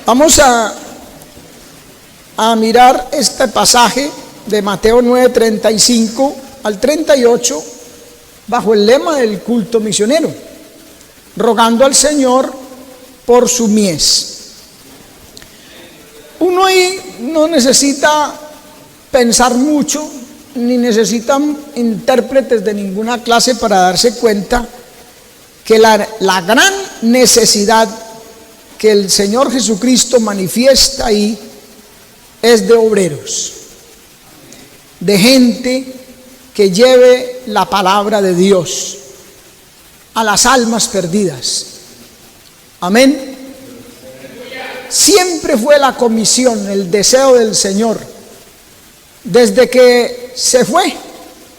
Vamos a mirar este pasaje de Mateo 9:35 al 38 bajo el lema del culto misionero, rogando al Señor por su mies. Uno ahí no necesita pensar mucho, ni necesita intérpretes de ninguna clase para darse cuenta que la gran necesidad que el Señor Jesucristo manifiesta ahí es de obreros, de gente que lleve la palabra de Dios a las almas perdidas. Amén. Siempre fue la comisión, el deseo del Señor, desde que se fue,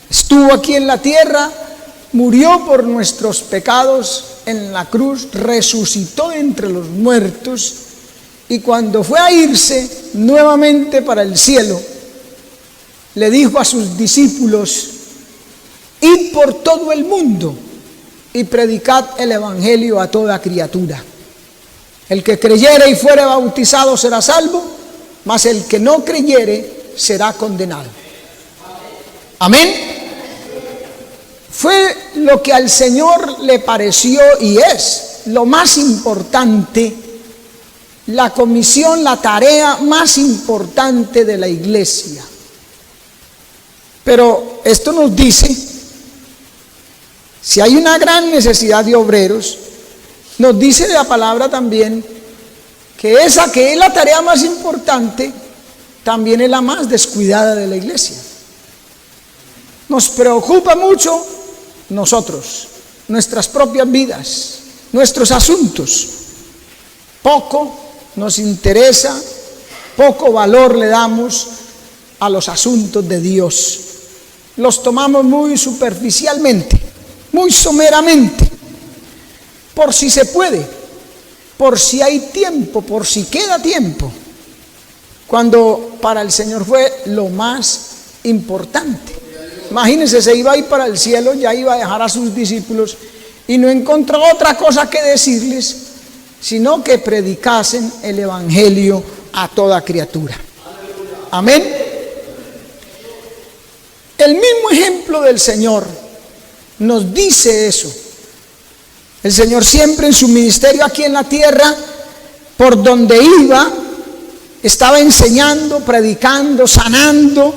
estuvo aquí en la tierra, murió por nuestros pecados en la cruz, resucitó entre los muertos, y cuando fue a irse nuevamente para el cielo, le dijo a sus discípulos: id por todo el mundo y predicad el evangelio a toda criatura. El que creyere y fuere bautizado será salvo, mas el que no creyere será condenado. Amén. Fue lo que al Señor le pareció y es lo más importante, la comisión, la tarea más importante de la iglesia. Pero esto nos dice, si hay una gran necesidad de obreros, nos dice la palabra también que esa que es la tarea más importante, también es la más descuidada de la iglesia. Nos preocupa mucho nosotros, nuestras propias vidas, nuestros asuntos. Poco nos interesa, poco valor le damos a los asuntos de Dios. Los tomamos muy superficialmente, muy someramente, por si se puede, por si hay tiempo, por si queda tiempo, cuando para el Señor fue lo más importante. Imagínense, se iba a ir para el cielo, ya iba a dejar a sus discípulos y no encontró otra cosa que decirles, sino que predicasen el evangelio a toda criatura. Amén. El mismo ejemplo del Señor nos dice eso. El Señor siempre en su ministerio aquí en la tierra, por donde iba, estaba enseñando, predicando, sanando,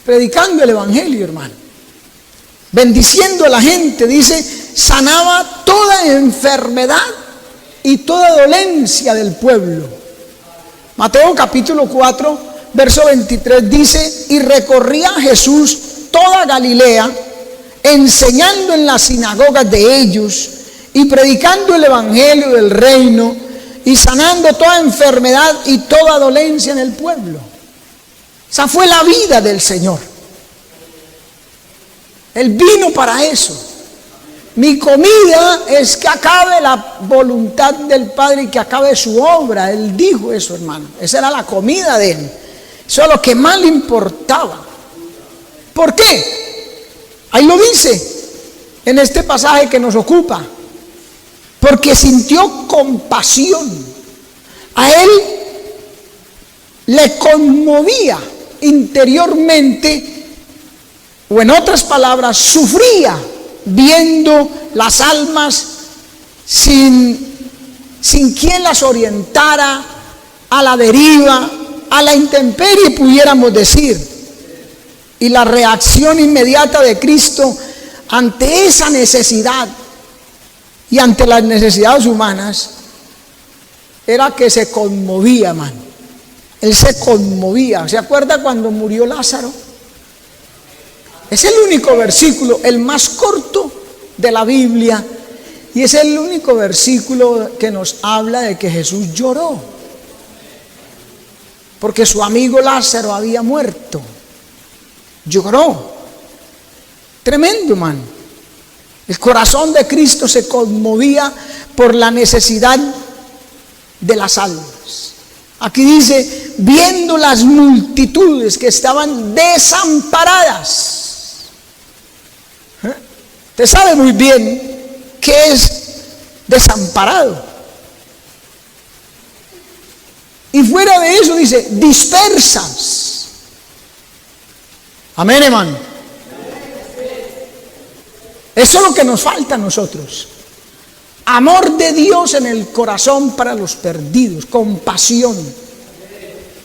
predicando el evangelio, hermano, bendiciendo a la gente. Dice, sanaba toda enfermedad y toda dolencia del pueblo. Mateo capítulo 4, verso 23 dice: y recorría Jesús toda Galilea, enseñando en las sinagogas de ellos y predicando el evangelio del reino y sanando toda enfermedad y toda dolencia en el pueblo. Esa fue la vida del Señor. Él vino para eso. Mi comida es que acabe la voluntad del Padre y que acabe su obra. Él dijo eso, hermano. Esa era la comida de él. Eso es lo que más le importaba. ¿Por qué? Ahí lo dice en este pasaje que nos ocupa. Porque sintió compasión. A él le conmovía interiormente, o en otras palabras, sufría viendo las almas sin quien las orientara, a la deriva, a la intemperie, pudiéramos decir. Y la reacción inmediata de Cristo ante esa necesidad y ante las necesidades humanas era que se conmovía, hermano. Él se conmovía. ¿Se acuerda cuando murió Lázaro? Es el único versículo, el más corto de la Biblia, y es el único versículo que nos habla de que Jesús lloró, porque su amigo Lázaro había muerto. Lloró. Tremendo, hermano. El corazón de Cristo se conmovía por la necesidad de las almas. Aquí dice, viendo las multitudes que estaban desamparadas. Usted sabe muy bien qué es desamparado. Y fuera de eso dice, dispersas. Amén, hermano. Eso es lo que nos falta a nosotros. Amor de Dios en el corazón para los perdidos, compasión.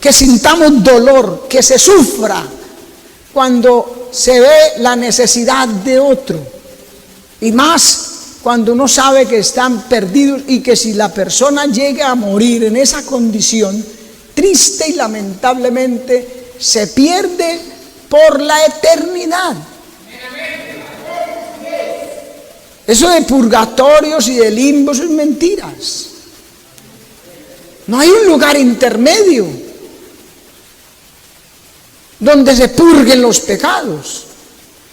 Que sintamos dolor, que se sufra cuando se ve la necesidad de otro. Y más cuando uno sabe que están perdidos y que si la persona llega a morir en esa condición, triste y lamentablemente se pierde por la eternidad. Eso de purgatorios y de limbos es mentiras. No hay un lugar intermedio donde se purguen los pecados.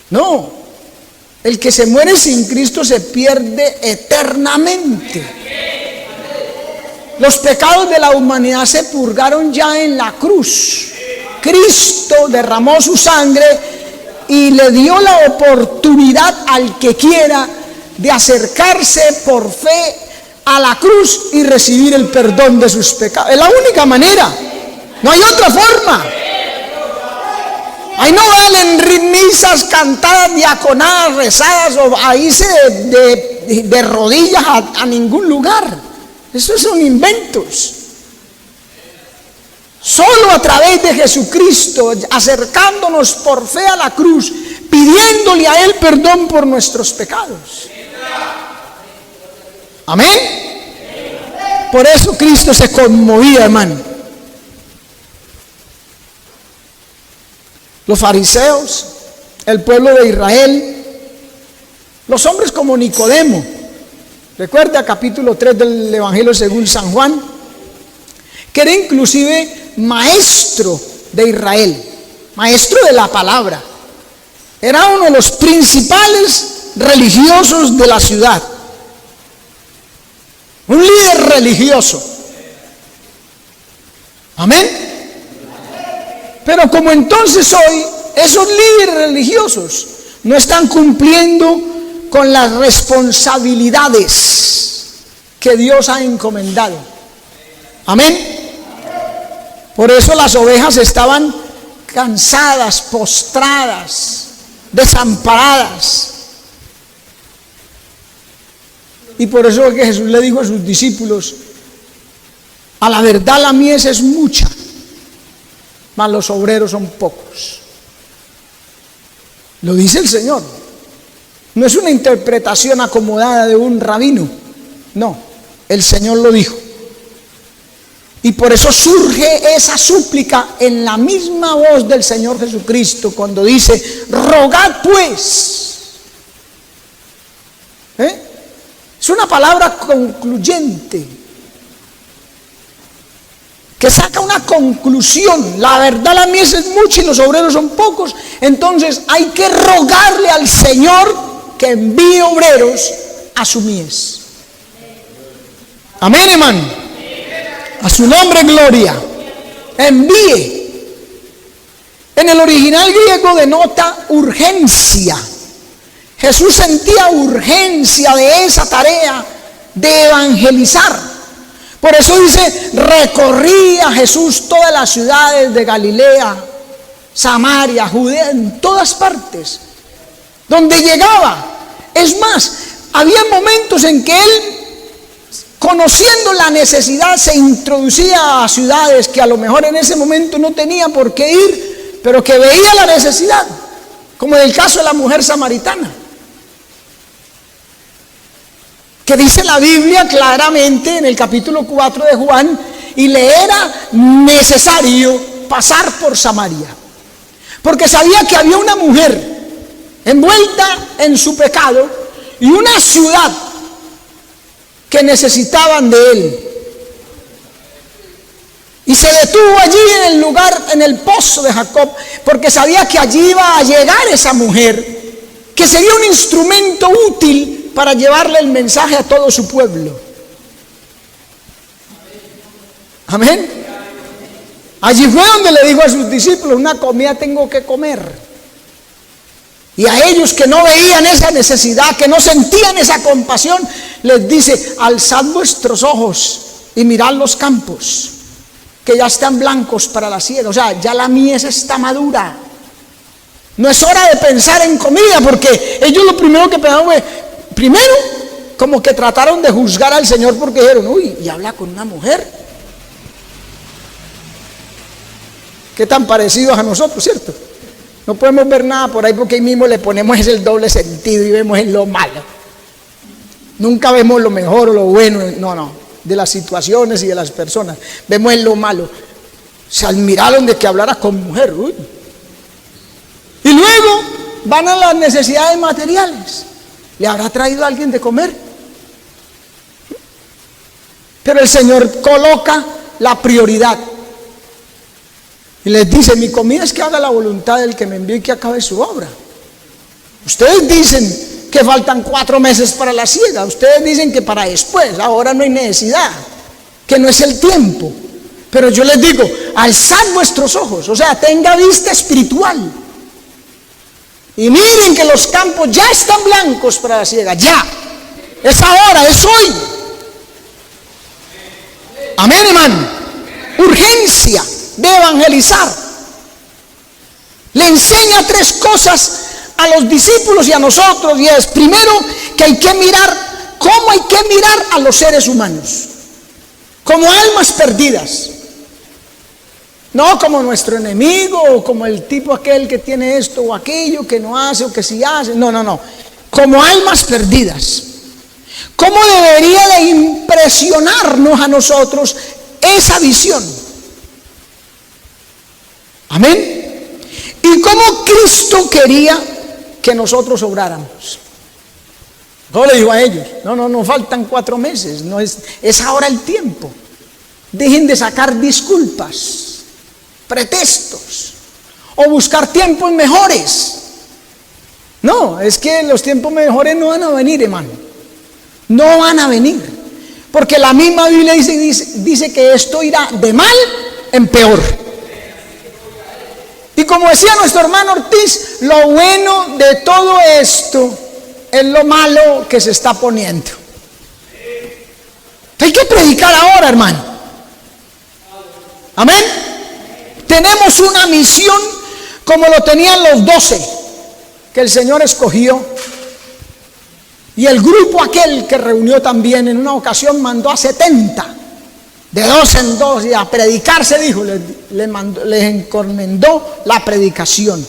No, el que se muere sin Cristo se pierde eternamente. Los pecados de la humanidad se purgaron ya en la cruz. Cristo derramó su sangre y le dio la oportunidad al que quiera de acercarse por fe a la cruz y recibir el perdón de sus pecados. Es la única manera, no hay otra forma. Ahí no valen misas cantadas, diaconadas, rezadas o a irse de rodillas a ningún lugar. Esos son inventos. Solo a través de Jesucristo, acercándonos por fe a la cruz, pidiéndole a Él perdón por nuestros pecados. Amén. Por eso Cristo se conmovía, hermano. Los fariseos, el pueblo de Israel, los hombres como Nicodemo. Recuerda capítulo 3 del Evangelio según San Juan, que era inclusive maestro de Israel, maestro de la palabra. Era uno de los principales religiosos de la ciudad. Un líder religioso. Amén. Pero como entonces hoy esos líderes religiosos no están cumpliendo con las responsabilidades que Dios ha encomendado. Amén. Por eso las ovejas estaban cansadas, postradas, desamparadas. Y por eso es que Jesús le dijo a sus discípulos: a la verdad la mies es mucha, mas los obreros son pocos. Lo dice el Señor. No es una interpretación acomodada de un rabino. No, el Señor lo dijo. Y por eso surge esa súplica en la misma voz del Señor Jesucristo cuando dice: rogad pues. Es una palabra concluyente que saca una conclusión. La verdad la mies es mucha y los obreros son pocos. Entonces hay que rogarle al Señor que envíe obreros a su mies. Amén, hermano. A su nombre gloria. Envíe. En el original griego denota urgencia. Jesús sentía urgencia de esa tarea de evangelizar. Por eso dice: recorría Jesús todas las ciudades de Galilea, Samaria, Judea, en todas partes donde llegaba. Es más, había momentos en que él, conociendo la necesidad, se introducía a ciudades que a lo mejor en ese momento no tenía por qué ir, pero que veía la necesidad, como en el caso de la mujer samaritana, que dice la Biblia claramente en el capítulo 4 de Juan: y le era necesario pasar por Samaria, porque sabía que había una mujer envuelta en su pecado y una ciudad que necesitaban de él. Y se detuvo allí en el lugar, en el pozo de Jacob, porque sabía que allí iba a llegar esa mujer, que sería un instrumento útil para llevarle el mensaje a todo su pueblo. Amén. Allí fue donde le dijo a sus discípulos: una comida tengo que comer. Y a ellos que no veían esa necesidad, que no sentían esa compasión, les dice: alzad vuestros ojos y mirad los campos, que ya están blancos para la siega. O sea, ya la mies está madura. No es hora de pensar en comida, porque ellos lo primero que pensaron fue, primero, como que trataron de juzgar al Señor porque dijeron, uy, y habla con una mujer. Qué tan parecidos a nosotros, ¿cierto? No podemos ver nada por ahí porque ahí mismo le ponemos el doble sentido y vemos en lo malo. Nunca vemos lo mejor o lo bueno, no, de las situaciones y de las personas. Vemos en lo malo. Se admiraron de que hablara con mujer. Uy. Y luego van a las necesidades materiales. ¿Le habrá traído a alguien de comer? Pero el Señor coloca la prioridad. Y les dice, mi comida es que haga la voluntad del que me envió y que acabe su obra. Ustedes dicen que faltan 4 meses para la siega. Ustedes dicen que para después, ahora no hay necesidad, que no es el tiempo. Pero yo les digo, alzad vuestros ojos, o sea, tenga vista espiritual. Y miren que los campos ya están blancos para la siega, ya. Es ahora, es hoy. Amén, hermano. Urgencia de evangelizar. Le enseña 3 cosas a los discípulos y a nosotros, y es, primero, que hay que mirar, ¿cómo hay que mirar a los seres humanos? Como almas perdidas. No como nuestro enemigo, o como el tipo aquel que tiene esto o aquello, que no hace o que sí hace. No. Como almas perdidas. ¿Cómo debería de impresionarnos a nosotros esa visión? Amén. ¿Y cómo Cristo quería que nosotros obráramos? ¿Cómo le digo a ellos? No faltan 4 meses, no es ahora el tiempo. Dejen de sacar disculpas, pretextos o buscar tiempos mejores. No, es que los tiempos mejores no van a venir, hermano. No van a venir, porque la misma Biblia dice que esto irá de mal en peor. Y como decía nuestro hermano Ortiz, lo bueno de todo esto es lo malo que se está poniendo. Hay que predicar ahora, hermano. Amén. Tenemos una misión como lo tenían los 12 que el Señor escogió. Y el grupo aquel que reunió también en una ocasión mandó a 70, de 2 en 2, y a predicar se dijo, les encomendó la predicación.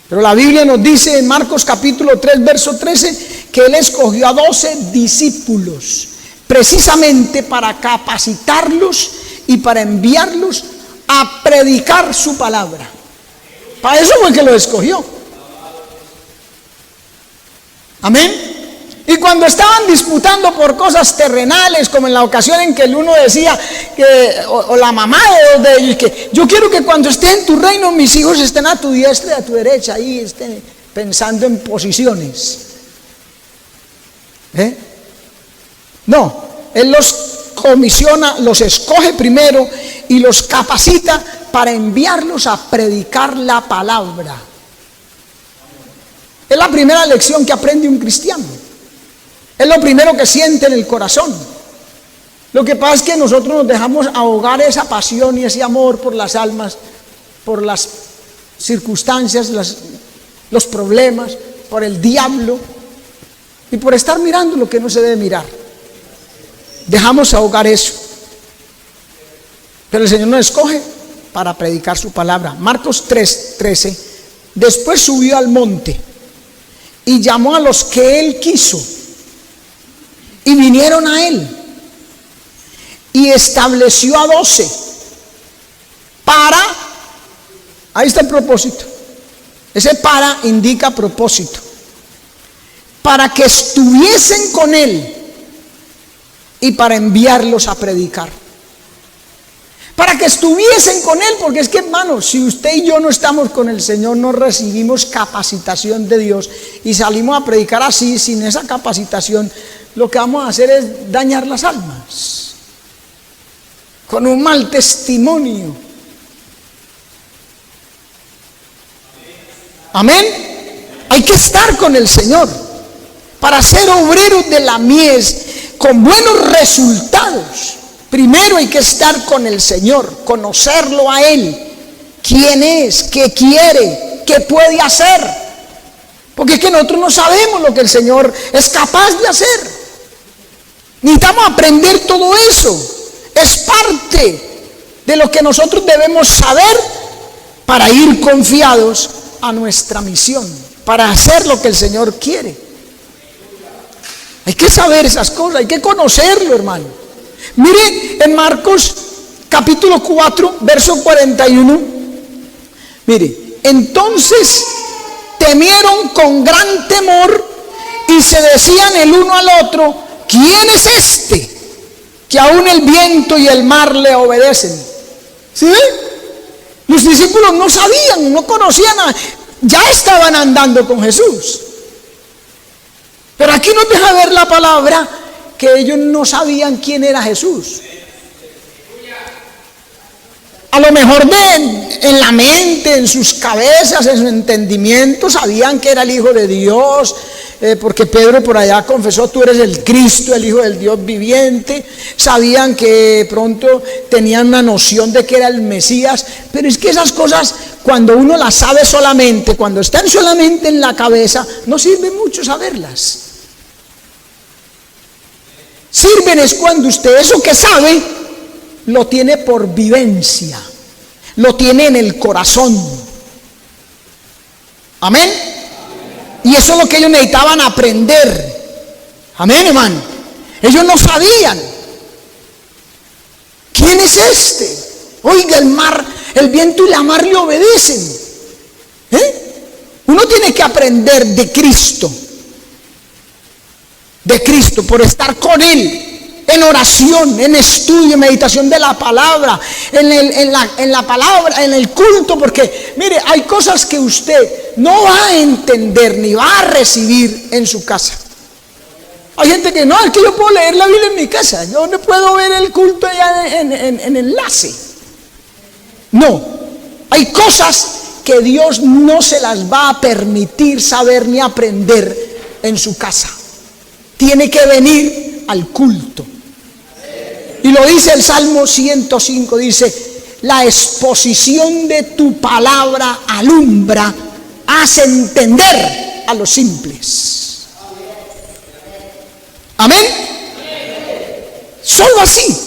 Pero la Biblia nos dice en Marcos capítulo 3, verso 13, que Él escogió a 12 discípulos, precisamente para capacitarlos y para enviarlos a predicar su palabra. Para eso fue que lo escogió. Amén. Y cuando estaban disputando por cosas terrenales, como en la ocasión en que el uno decía que, o la mamá de ellos, que yo quiero que cuando esté en tu reino mis hijos estén a tu diestra y a tu derecha, ahí estén pensando en posiciones. No, Él los comisiona, los escoge primero y los capacita para enviarlos a predicar la palabra. Es la primera lección que aprende un cristiano. Es lo primero que siente en el corazón. Lo que pasa es que nosotros nos dejamos ahogar esa pasión y ese amor por las almas, por las circunstancias, los problemas, por el diablo y por estar mirando lo que no se debe mirar. Dejamos ahogar eso. Pero el Señor nos escoge para predicar su palabra. Marcos 3:13. Después subió al monte y llamó a los que Él quiso, y vinieron a Él, y estableció a 12 para, ahí está el propósito, ese para indica propósito, para que estuviesen con Él y para enviarlos a predicar. Para que estuviesen con Él, porque es que, hermanos, si usted y yo no estamos con el Señor, no recibimos capacitación de Dios y salimos a predicar así, sin esa capacitación, lo que vamos a hacer es dañar las almas con un mal testimonio. Amén. Hay que estar con el Señor para ser obreros de la mies con buenos resultados. Primero hay que estar con el Señor, conocerlo a Él. ¿Quién es? ¿Qué quiere? ¿Qué puede hacer? Porque es que nosotros no sabemos lo que el Señor es capaz de hacer. Necesitamos aprender todo eso. Es parte de lo que nosotros debemos saber para ir confiados a nuestra misión, para hacer lo que el Señor quiere. Hay que saber esas cosas, hay que conocerlo, hermano. Mire en Marcos capítulo 4, verso 41. Mire, entonces temieron con gran temor y se decían el uno al otro: ¿quién es este que aún el viento y el mar le obedecen? ¿Sí ven? Los discípulos no sabían, no conocían, ya estaban andando con Jesús. Pero aquí nos deja ver la palabra que ellos no sabían quién era Jesús. A lo mejor en la mente, en sus cabezas, en su entendimiento, sabían que era el Hijo de Dios, porque Pedro por allá confesó: tú eres el Cristo, el Hijo del Dios viviente. Sabían que pronto tenían una noción de que era el Mesías. Pero es que esas cosas, cuando uno las sabe solamente, cuando están solamente en la cabeza, no sirve mucho saberlas. Sirven es cuando usted eso que sabe lo tiene por vivencia, lo tiene en el corazón. Amén. Y eso es lo que ellos necesitaban aprender. Amén, hermano. Ellos no sabían quién es este. Oiga, el mar, el viento y la mar le obedecen. Uno tiene que aprender de Cristo, por estar con Él. En oración, en estudio, en meditación de la palabra, en la palabra, en el culto, porque mire, hay cosas que usted no va a entender ni va a recibir en su casa. Hay gente que no, es que yo puedo leer la Biblia en mi casa, yo no puedo ver el culto allá en enlace. No, hay cosas que Dios no se las va a permitir saber ni aprender en su casa. Tiene que venir al culto. Y lo dice el Salmo 105, dice: la exposición de tu palabra alumbra, hace entender a los simples. Amén. Solo así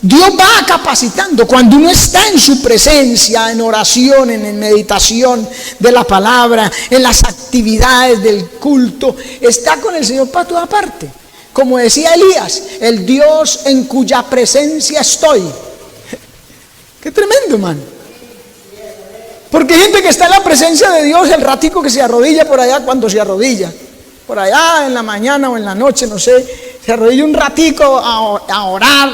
Dios va capacitando. Cuando uno está en su presencia, en oración, en meditación de la palabra, en las actividades del culto, está con el Señor para toda parte. Como decía Elías: el Dios en cuya presencia estoy. Qué tremendo, hermano. Porque hay gente que está en la presencia de Dios el ratico que se arrodilla por allá, cuando se arrodilla, por allá en la mañana o en la noche, no sé, se arrodilla un ratico a orar,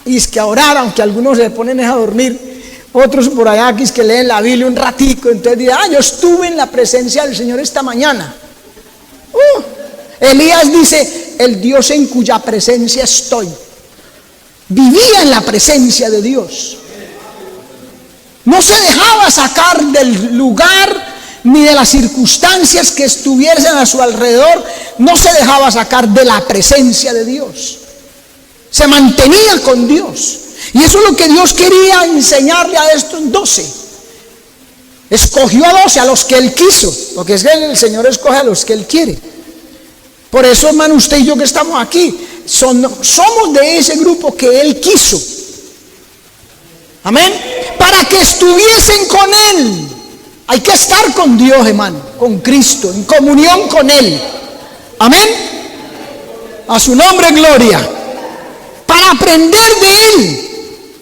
y es que a orar, aunque algunos se ponen a dormir, otros por allá que es que leen la Biblia un ratico, entonces dirán: yo estuve en la presencia del Señor esta mañana. Elías dice: el Dios en cuya presencia estoy. Vivía en la presencia de Dios. No se dejaba sacar del lugar ni de las circunstancias que estuviesen a su alrededor. No se dejaba sacar de la presencia de Dios. Se mantenía con Dios. Y eso es lo que Dios quería enseñarle a estos 12. Escogió a 12, a los que Él quiso, porque es que el Señor escoge a los que Él quiere. Por eso, hermano, usted y yo que estamos aquí, somos de ese grupo que Él quiso. Amén. Para que estuviesen con Él. Hay que estar con Dios, hermano, con Cristo, en comunión con Él. Amén. A su nombre, gloria. Para aprender de Él.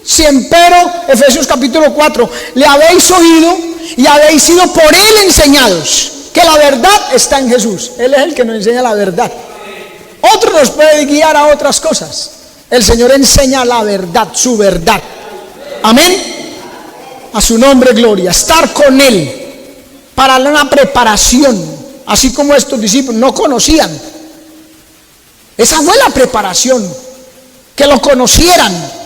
Si empero, Efesios capítulo 4, le habéis oído y habéis sido por Él enseñados, que la verdad está en Jesús. Él es el que nos enseña la verdad. Otro nos puede guiar a otras cosas. El Señor enseña la verdad, su verdad. Amén. A su nombre, gloria. Estar con Él para una preparación, así como estos discípulos no conocían. Esa fue la preparación, que lo conocieran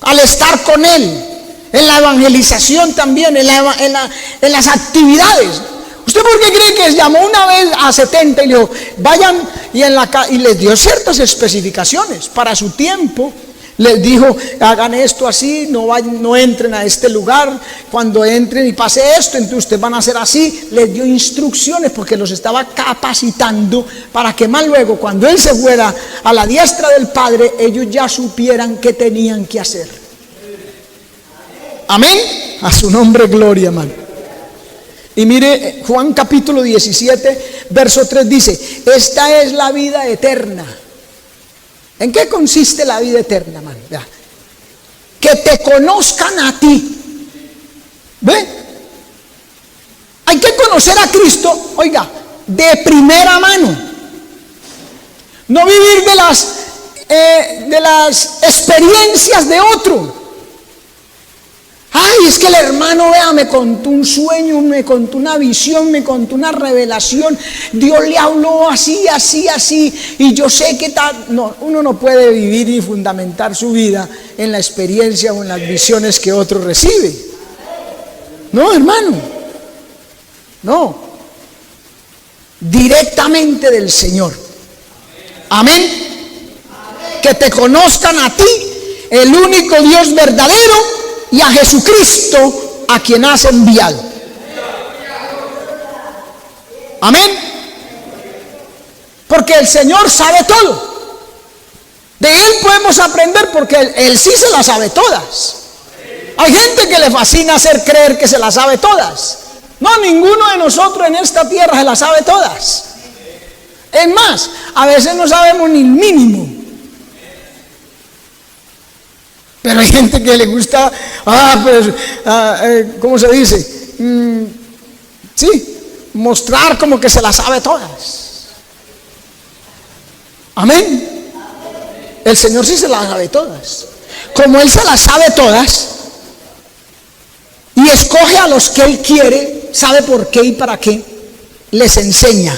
al estar con Él, en la evangelización también, en las actividades. ¿Usted por qué cree que llamó una vez a 70 y le dijo: vayan y les dio ciertas especificaciones para su tiempo? Les dijo, hagan esto así, no entren a este lugar, cuando entren y pase esto, entonces ustedes van a hacer así. Les dio instrucciones porque los estaba capacitando para que más luego, cuando Él se fuera a la diestra del Padre, ellos ya supieran qué tenían que hacer. Amén. A su nombre gloria, hermano. Y mire, Juan capítulo 17, verso 3 dice, esta es la vida eterna. ¿En qué consiste la vida eterna, hermano? Que te conozcan a ti. ¿Ve? Hay que conocer a Cristo, oiga, de primera mano. No vivir de las experiencias de otro. Ay, es que el hermano, vea, me contó un sueño, me contó una visión, me contó una revelación. Dios le habló así, así, así. Y yo sé que tal. No, uno no puede vivir y fundamentar su vida en la experiencia o en las visiones que otro recibe. No, hermano. No. Directamente del Señor. Amén. Que te conozcan a ti, el único Dios verdadero, y a Jesucristo, a quien has enviado. Amén. Porque el Señor sabe todo. De Él podemos aprender porque Él sí se las sabe todas. Hay gente que le fascina hacer creer que se las sabe todas. No, ninguno de nosotros en esta tierra se las sabe todas. Es más, a veces no sabemos ni el mínimo. Pero hay gente que le gusta, ¿cómo se dice? Sí, mostrar como que se las sabe todas. Amén. El Señor sí se las sabe todas. Como Él se las sabe todas y escoge a los que Él quiere, sabe por qué y para qué, les enseña.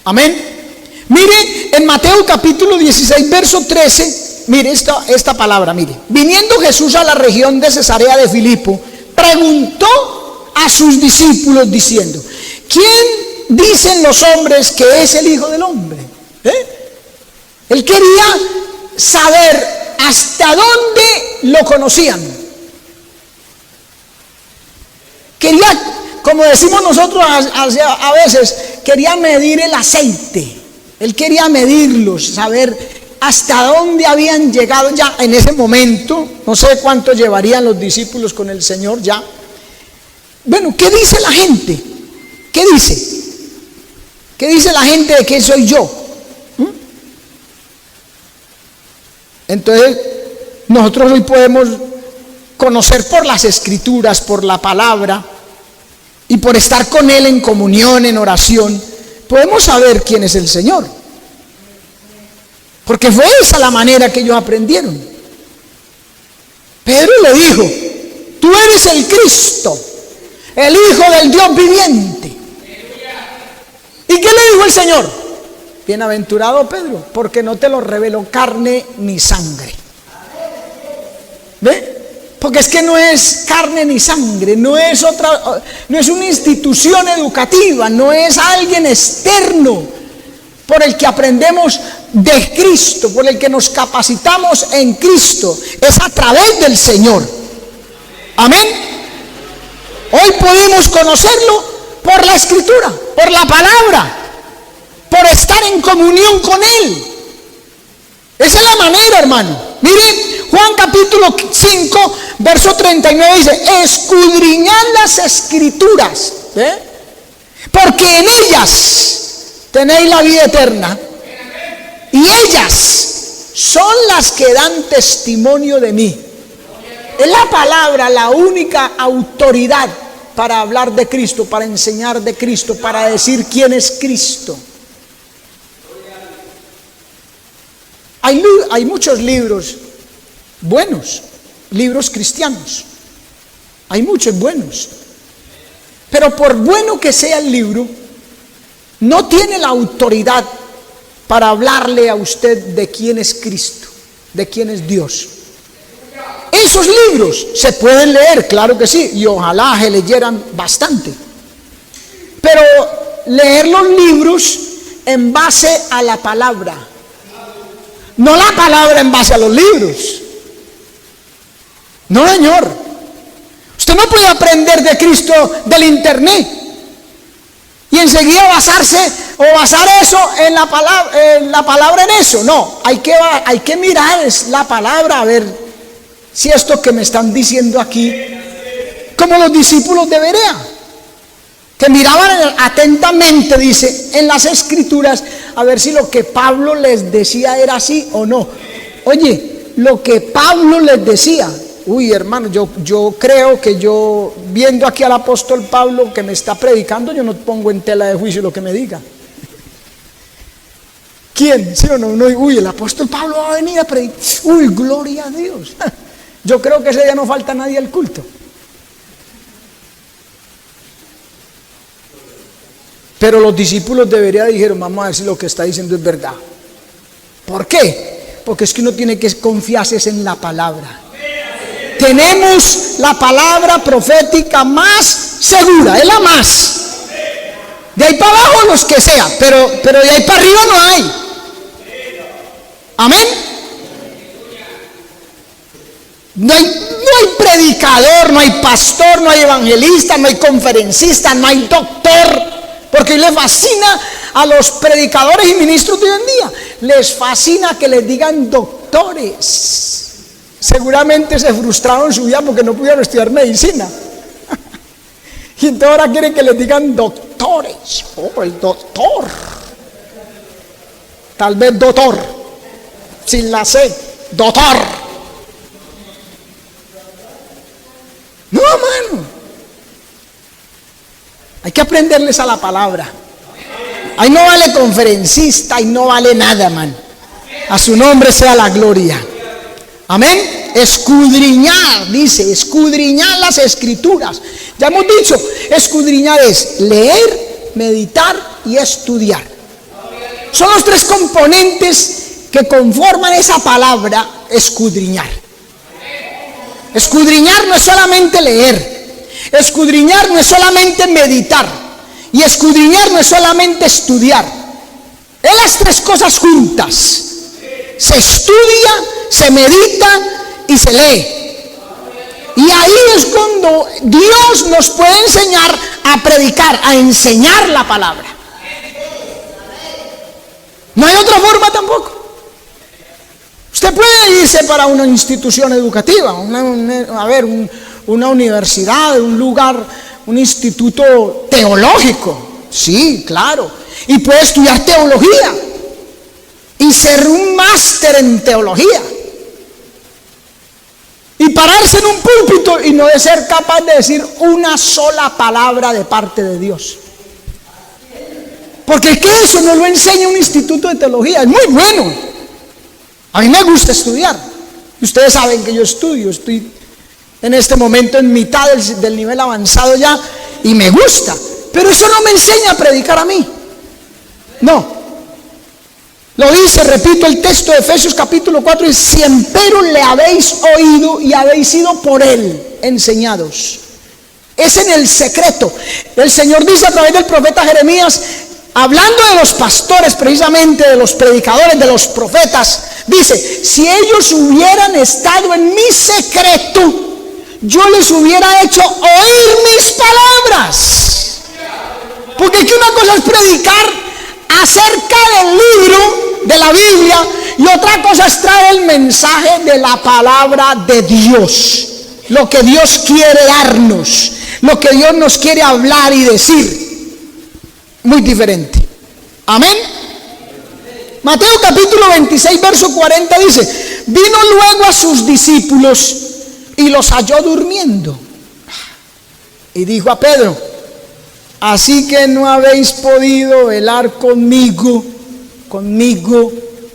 Amén. Mire, en Mateo capítulo 16, verso 13. Mire esta palabra, mire. Viniendo Jesús a la región de Cesarea de Filipo, preguntó a sus discípulos diciendo, ¿quién dicen los hombres que es el Hijo del Hombre? Él quería saber hasta dónde lo conocían. Quería, como decimos nosotros a veces, quería medir el aceite. Él quería medirlos, saber hasta dónde habían llegado ya en ese momento. No sé cuánto llevarían los discípulos con el Señor ya. Bueno, ¿qué dice la gente? ¿Qué dice? ¿Qué dice la gente de que soy yo? Entonces, nosotros hoy podemos conocer por las Escrituras, por la palabra y por estar con Él en comunión, en oración, podemos saber quién es el Señor. Porque fue esa la manera que ellos aprendieron. Pedro le dijo, tú eres el Cristo, el Hijo del Dios viviente. ¿Y qué le dijo el Señor? Bienaventurado Pedro, porque no te lo reveló carne ni sangre. ¿Ve? Porque es que no es carne ni sangre, no es una institución educativa, no es alguien externo por el que aprendemos de Cristo, por el que nos capacitamos en Cristo, es a través del Señor. Amén. Hoy podemos conocerlo por la Escritura, por la palabra, por estar en comunión con Él. Esa es la manera, hermano. Miren, Juan capítulo 5, verso 39 dice, escudriñad las Escrituras, porque en ellas tenéis la vida eterna, y ellas son las que dan testimonio de mí. Es la palabra la única autoridad para hablar de Cristo, para enseñar de Cristo, para decir quién es Cristo. Hay muchos libros buenos, libros cristianos. Hay muchos buenos. Pero por bueno que sea el libro, no tiene la autoridad para hablarle a usted de quién es Cristo, de quién es Dios. Esos libros se pueden leer, claro que sí, y ojalá se leyeran bastante. Pero leer los libros en base a la palabra, no la palabra en base a los libros. No, señor. Usted no puede aprender de Cristo del internet y enseguida basar eso en la palabra en eso. No, hay que mirar la palabra a ver si esto que me están diciendo aquí, como los discípulos de Berea, que miraban atentamente, dice, en las escrituras, a ver si lo que Pablo les decía era así o no. Oye, lo que Pablo les decía, uy, hermano, yo creo que yo, viendo aquí al apóstol Pablo que me está predicando, yo no pongo en tela de juicio lo que me diga. ¿Quién? ¿Sí o no? Uy, el apóstol Pablo va a venir a predicar. Uy, gloria a Dios. Yo creo que ese día no falta nadie al culto. Pero los discípulos de Berea dijeron, vamos a ver si lo que está diciendo es verdad. ¿Por qué? Porque es que uno tiene que confiarse en la palabra. Tenemos la palabra profética más segura, es la más. De ahí para abajo los que sea, pero de ahí para arriba no hay. Amén. No hay predicador, no hay pastor, no hay evangelista, no hay conferencista, no hay doctor. Porque le fascina a los predicadores y ministros de hoy en día. Les fascina que les digan doctores. Seguramente se frustraron en su vida porque no pudieron estudiar medicina. Y entonces ahora quieren que les digan doctores. Oh, el doctor. Tal vez doctor. Sin la C. Doctor. No, mano. Hay que aprenderles a la palabra. Ahí no vale conferencista, ahí no vale nada, man. A su nombre sea la gloria. Amén. Escudriñar, dice, escudriñar las escrituras. Ya hemos dicho, escudriñar es leer, meditar y estudiar. Son los tres componentes que conforman esa palabra, escudriñar. Escudriñar no es solamente leer. Escudriñar no es solamente meditar, y escudriñar no es solamente estudiar. Es las tres cosas juntas. Se estudia, se medita y se lee. Y ahí es cuando Dios nos puede enseñar a predicar, a enseñar la palabra. No hay otra forma tampoco. Usted puede irse para una institución educativa, una universidad, un lugar, un instituto teológico, sí, claro, y puede estudiar teología y ser un máster en teología y pararse en un púlpito y no de ser capaz de decir una sola palabra de parte de Dios, porque es que eso no lo enseña un instituto de teología. Es muy bueno, a mí me gusta estudiar, ustedes saben que yo estudio, estoy en este momento en mitad del nivel avanzado ya, y me gusta, pero eso no me enseña a predicar a mí. No. Lo dice, repito el texto de Efesios capítulo 4, dice, si empero le habéis oído y habéis sido por él enseñados. Es en el secreto. El Señor dice a través del profeta Jeremías, hablando de los pastores precisamente, de los predicadores, de los profetas, dice, si ellos hubieran estado en mi secreto, yo les hubiera hecho oír mis palabras. Porque aquí una cosa es predicar acerca del libro de la Biblia y otra cosa es traer el mensaje de la palabra de Dios, lo que Dios quiere darnos, lo que Dios nos quiere hablar y decir. Muy diferente. Amén. Mateo capítulo 26 verso 40 dice, vino luego a sus discípulos y los halló durmiendo. Y dijo a Pedro, así que no habéis podido velar conmigo.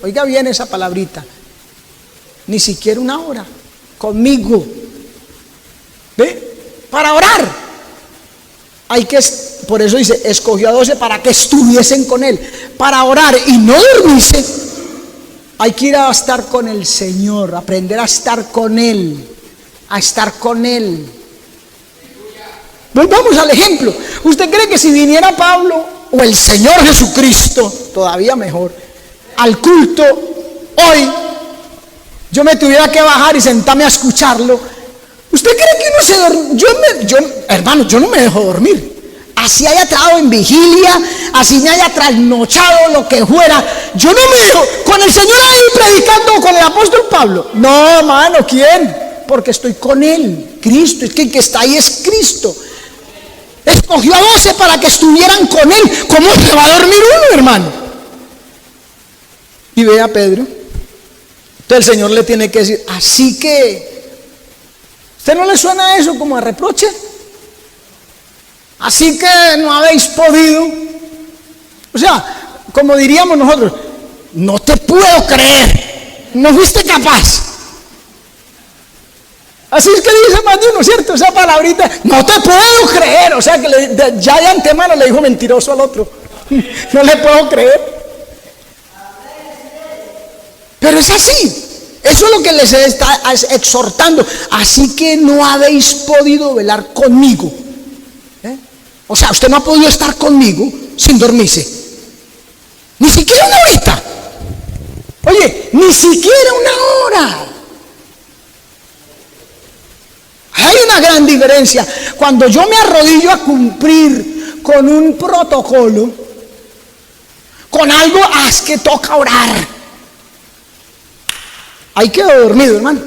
Oiga bien esa palabrita. Ni siquiera una hora. Conmigo. ¿Ve? Para orar. Por eso dice, escogió a 12 para que estuviesen con él. Para orar y no dormirse. Hay que ir a estar con el Señor, aprender a estar con él. A estar con él. Volvamos al ejemplo. ¿Usted cree que si viniera Pablo o el Señor Jesucristo, todavía mejor, al culto, hoy yo me tuviera que bajar y sentarme a escucharlo, ¿usted cree que uno se duerme? Hermano, yo no me dejo dormir. Así haya trabajado en vigilia, así me haya trasnochado, lo que fuera, yo no me dejo. Con el Señor ahí predicando, con el apóstol Pablo. No, hermano, ¿quién? Porque estoy con Él, Cristo. Es que el que está ahí es Cristo. Escogió a 12 para que estuvieran con Él. ¿Cómo se va a dormir uno, hermano? Y ve a Pedro. Entonces el Señor le tiene que decir, así que, ¿usted no le suena eso como a reproche? Así que no habéis podido. O sea, como diríamos nosotros, no te puedo creer, no fuiste capaz. Así es que dice más de uno, ¿cierto? Esa palabrita, no te puedo creer. O sea, que ya de antemano le dijo mentiroso al otro. No le puedo creer. Pero es así. Eso es lo que les está exhortando. Así que no habéis podido velar conmigo. O sea, usted no ha podido estar conmigo sin dormirse. Ni siquiera una horita. Oye, ni siquiera una hora. Hay una gran diferencia. Cuando yo me arrodillo a cumplir con un protocolo, con algo, es que toca orar. Ahí quedo dormido, hermano.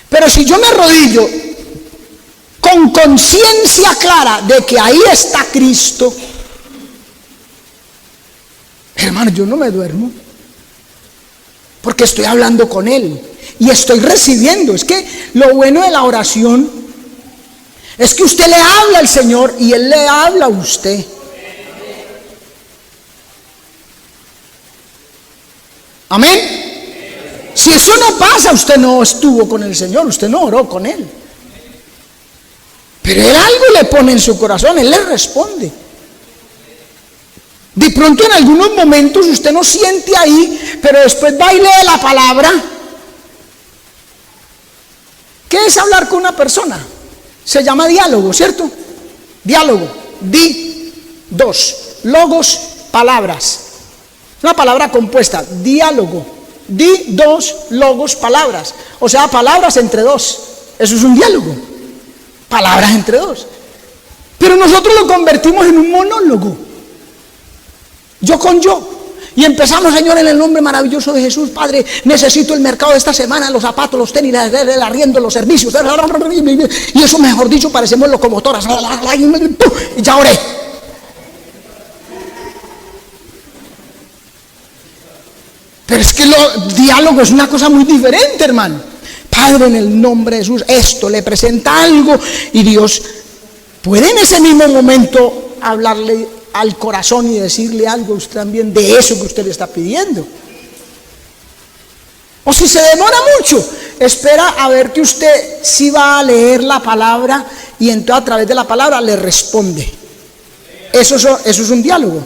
Pero si yo me arrodillo con conciencia clara de que ahí está Cristo, hermano, yo no me duermo, porque estoy hablando con Él y estoy recibiendo. Es que lo bueno de la oración es que usted le habla al Señor y Él le habla a usted. Amén. Si eso no pasa, usted no estuvo con el Señor, usted no oró con Él. Pero Él algo le pone en su corazón, Él le responde. De pronto en algunos momentos usted no siente ahí, pero después va y lee la palabra. ¿Qué es hablar con una persona? Se llama diálogo, ¿cierto? Diálogo, dos, logos, palabras. Una palabra compuesta, diálogo. Dos, logos, palabras. O sea, palabras entre dos. Eso es un diálogo. Palabras entre dos. Pero nosotros lo convertimos en un monólogo. Yo con yo. Y empezamos, Señor, en el nombre maravilloso de Jesús. Padre, necesito el mercado de esta semana, los zapatos, los tenis, el arriendo, los servicios. Y eso, mejor dicho, parecemos locomotoras. Y ya oré. Pero es que el diálogo es una cosa muy diferente, hermano. Padre, en el nombre de Jesús, esto le presenta algo y Dios puede en ese mismo momento hablarle al corazón y decirle algo a usted también de eso que usted le está pidiendo. O si se demora mucho, espera a ver que usted sí va a leer la palabra y entonces a través de la palabra le responde. Eso es un diálogo.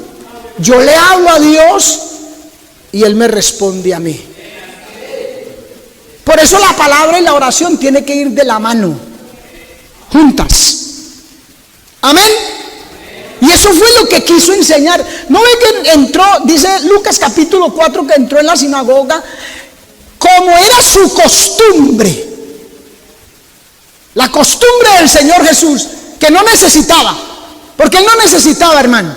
Yo le hablo a Dios y Él me responde a mí. Por eso la palabra y la oración tienen que ir de la mano, juntas. Amén. Y eso fue lo que quiso enseñar. ¿No ve que entró, dice Lucas capítulo 4, que entró en la sinagoga como era su costumbre? La costumbre del Señor Jesús, que no necesitaba, porque Él no necesitaba, hermano.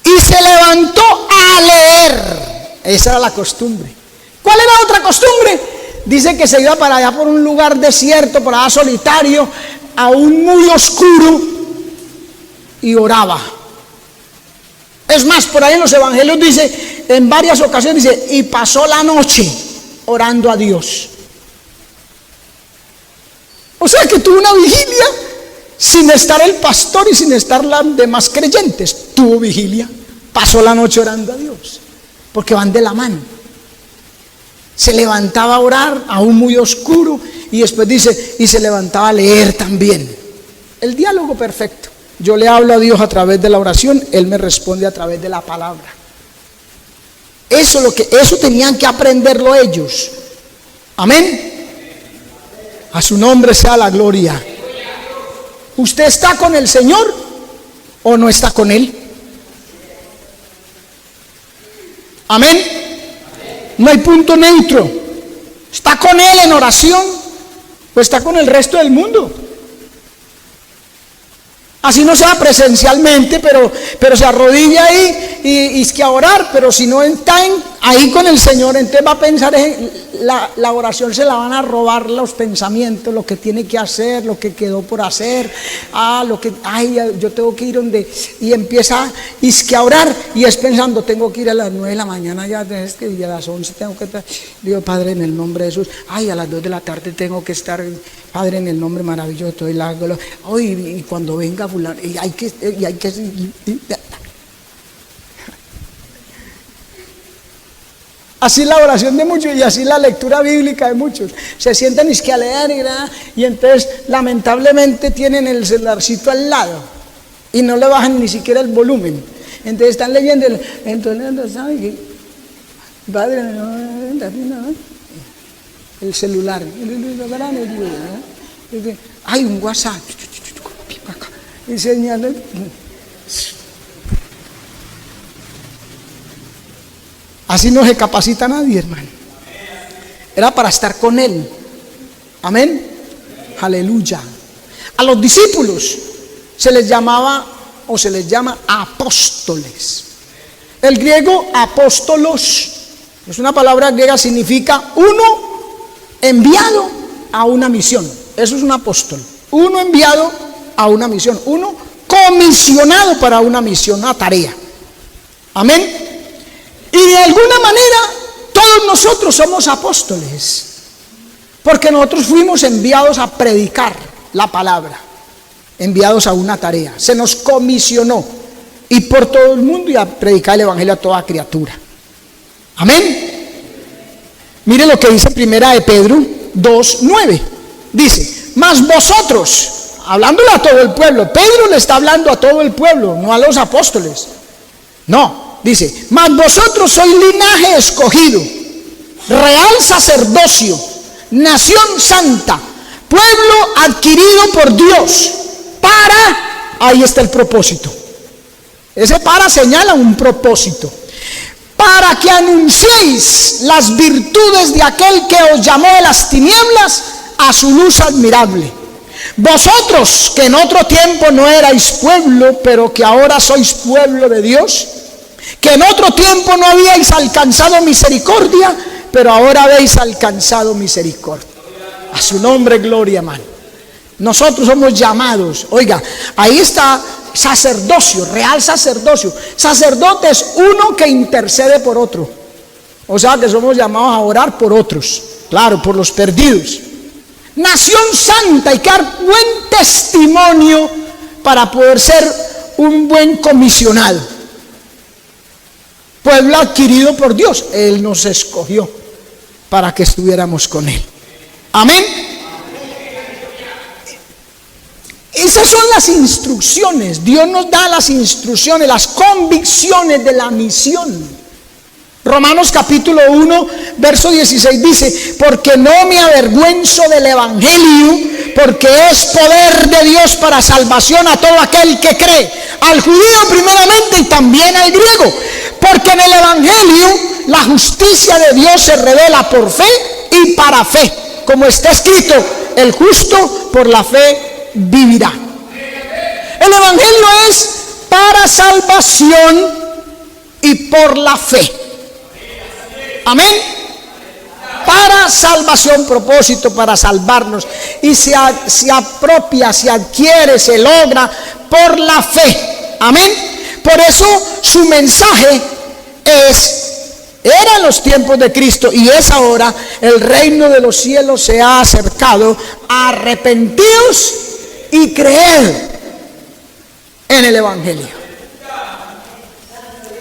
Y se levantó a leer. Esa era la costumbre. ¿Cuál era otra costumbre? Dice que se iba para allá por un lugar desierto, por allá solitario, aún muy oscuro, y oraba. Es más, por ahí en los evangelios dice, en varias ocasiones dice, y pasó la noche orando a Dios. O sea que tuvo una vigilia sin estar el pastor y sin estar los demás creyentes. Tuvo vigilia, pasó la noche orando a Dios, porque van de la mano. Se levantaba a orar, aún muy oscuro, y después dice, y se levantaba a leer también. El diálogo perfecto. Yo le hablo a Dios a través de la oración, Él me responde a través de la palabra. Eso tenían que aprenderlo ellos. Amén. A su nombre sea la gloria. ¿Usted está con el Señor o no está con Él? Amén. No hay punto neutro. ¿Está con Él en oración o está con el resto del mundo? Así no sea presencialmente, pero se arrodilla ahí y es que a orar, pero si no está ahí con el Señor, entonces va a pensar la oración se la van a robar los pensamientos, lo que tiene que hacer, lo que quedó por hacer, yo tengo que ir donde, y empieza es que a orar y es pensando, tengo que ir a las 9 de la mañana y a las 11 tengo que estar, digo, Padre, en el nombre de Jesús, a las 2 de la tarde tengo que estar, Padre, en el nombre maravilloso de la gloria, y cuando venga fulano, y hay que así la oración de muchos y así la lectura bíblica de muchos. Se sientan y leer y entonces lamentablemente tienen el celularcito al lado y no le bajan ni siquiera el volumen. Entonces están leyendo, entonces ¿sabe qué? Padre, el celular. Hay un WhatsApp. Y señala. Así no se capacita a nadie, hermano. Era para estar con Él. Amén. Aleluya. A los discípulos se les llamaba o se les llama apóstoles. El griego apóstolos es una palabra griega, significa uno enviado a una misión. Eso es un apóstol. Uno enviado a una misión. Uno comisionado para una misión, una tarea. Amén. Y de alguna manera todos nosotros somos apóstoles, porque nosotros fuimos enviados a predicar la palabra, enviados a una tarea. Se nos comisionó ir por todo el mundo y a predicar el evangelio a toda criatura. Amén. Mire lo que dice primera de Pedro 2:9. Dice, mas vosotros, hablándole a todo el pueblo, Pedro le está hablando a todo el pueblo, no a los apóstoles. No. Dice, mas vosotros sois linaje escogido, real sacerdocio, nación santa, pueblo adquirido por Dios, ahí está el propósito. Ese para señala un propósito. Para que anunciéis las virtudes de aquel que os llamó de las tinieblas a su luz admirable. Vosotros que en otro tiempo no erais pueblo, pero que ahora sois pueblo de Dios, que en otro tiempo no habíais alcanzado misericordia, pero ahora habéis alcanzado misericordia. A su nombre gloria, hermano. Nosotros somos llamados, oiga, ahí está sacerdocio, real sacerdocio. Sacerdote es uno que intercede por otro. O sea que somos llamados a orar por otros, claro, por los perdidos. Nación santa, y que dar buen testimonio para poder ser un buen comisionado. Pueblo adquirido por Dios. Él nos escogió para que estuviéramos con Él. Amén. Esas son las instrucciones. Dios nos da las instrucciones, las convicciones de la misión. Romanos capítulo 1, verso 16 dice, porque no me avergüenzo del evangelio, porque es poder de Dios para salvación a todo aquel que cree, al judío primeramente y también al griego, porque en el evangelio la justicia de Dios se revela por fe y para fe, como está escrito, el justo por la fe vivirá. El evangelio es para salvación y por la fe. Amén. Para salvación, propósito para salvarnos. Y se apropia, se adquiere, se logra por la fe. Amén. Por eso su mensaje era en los tiempos de Cristo y es ahora: el reino de los cielos se ha acercado, arrepentidos y creed en el evangelio.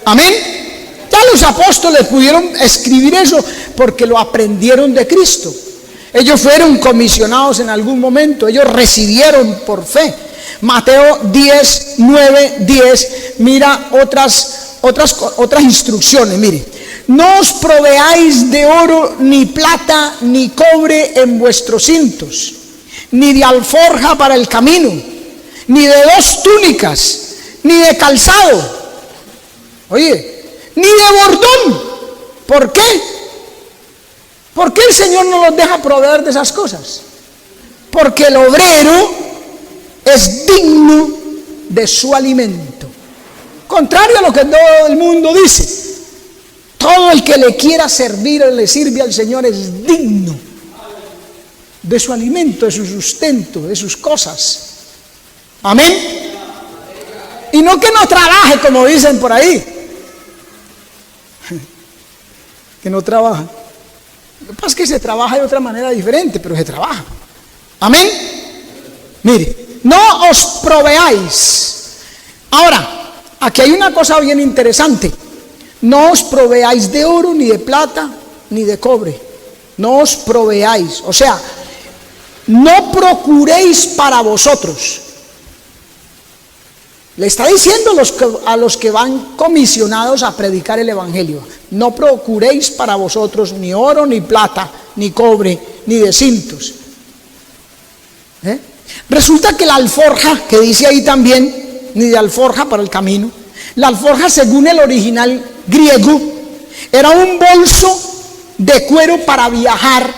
Amén. Ya los apóstoles pudieron escribir eso porque lo aprendieron de Cristo. Ellos fueron comisionados en algún momento, ellos recibieron por fe. Mateo 10, 9, 10, mira otras instrucciones, mire. No os proveáis de oro, ni plata, ni cobre en vuestros cintos, ni de alforja para el camino, ni de 2 túnicas, ni de calzado. Oye, ni de bordón. ¿Por qué? ¿Por qué el Señor no los deja proveer de esas cosas? Porque el obrero es digno de su alimento. Contrario a lo que todo el mundo dice. Todo el que le quiera servir o le sirve al Señor es digno de su alimento, de su sustento, de sus cosas. Amén. Y no que no trabaje, como dicen por ahí. Que no trabaja. Lo que pasa es que se trabaja de otra manera diferente, pero se trabaja. Amén. Mire, no os proveáis. Ahora, aquí hay una cosa bien interesante. No os proveáis de oro, ni de plata, ni de cobre. No os proveáis. O sea, no procuréis para vosotros. Le está diciendo a los que van comisionados a predicar el evangelio: no procuréis para vosotros ni oro, ni plata, ni cobre, ni de cintos. Resulta que la alforja, que dice ahí también, ni de alforja para el camino. La alforja, según el original griego, era un bolso de cuero para viajar,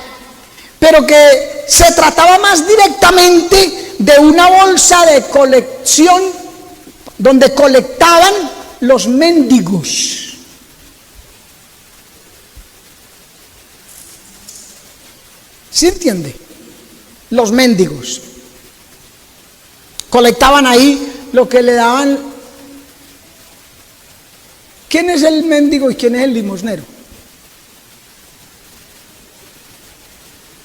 pero que se trataba más directamente de una bolsa de colección donde colectaban los mendigos. ¿Sí entiende? Los mendigos colectaban ahí lo que le daban. ¿Quién es el mendigo y quién es el limosnero?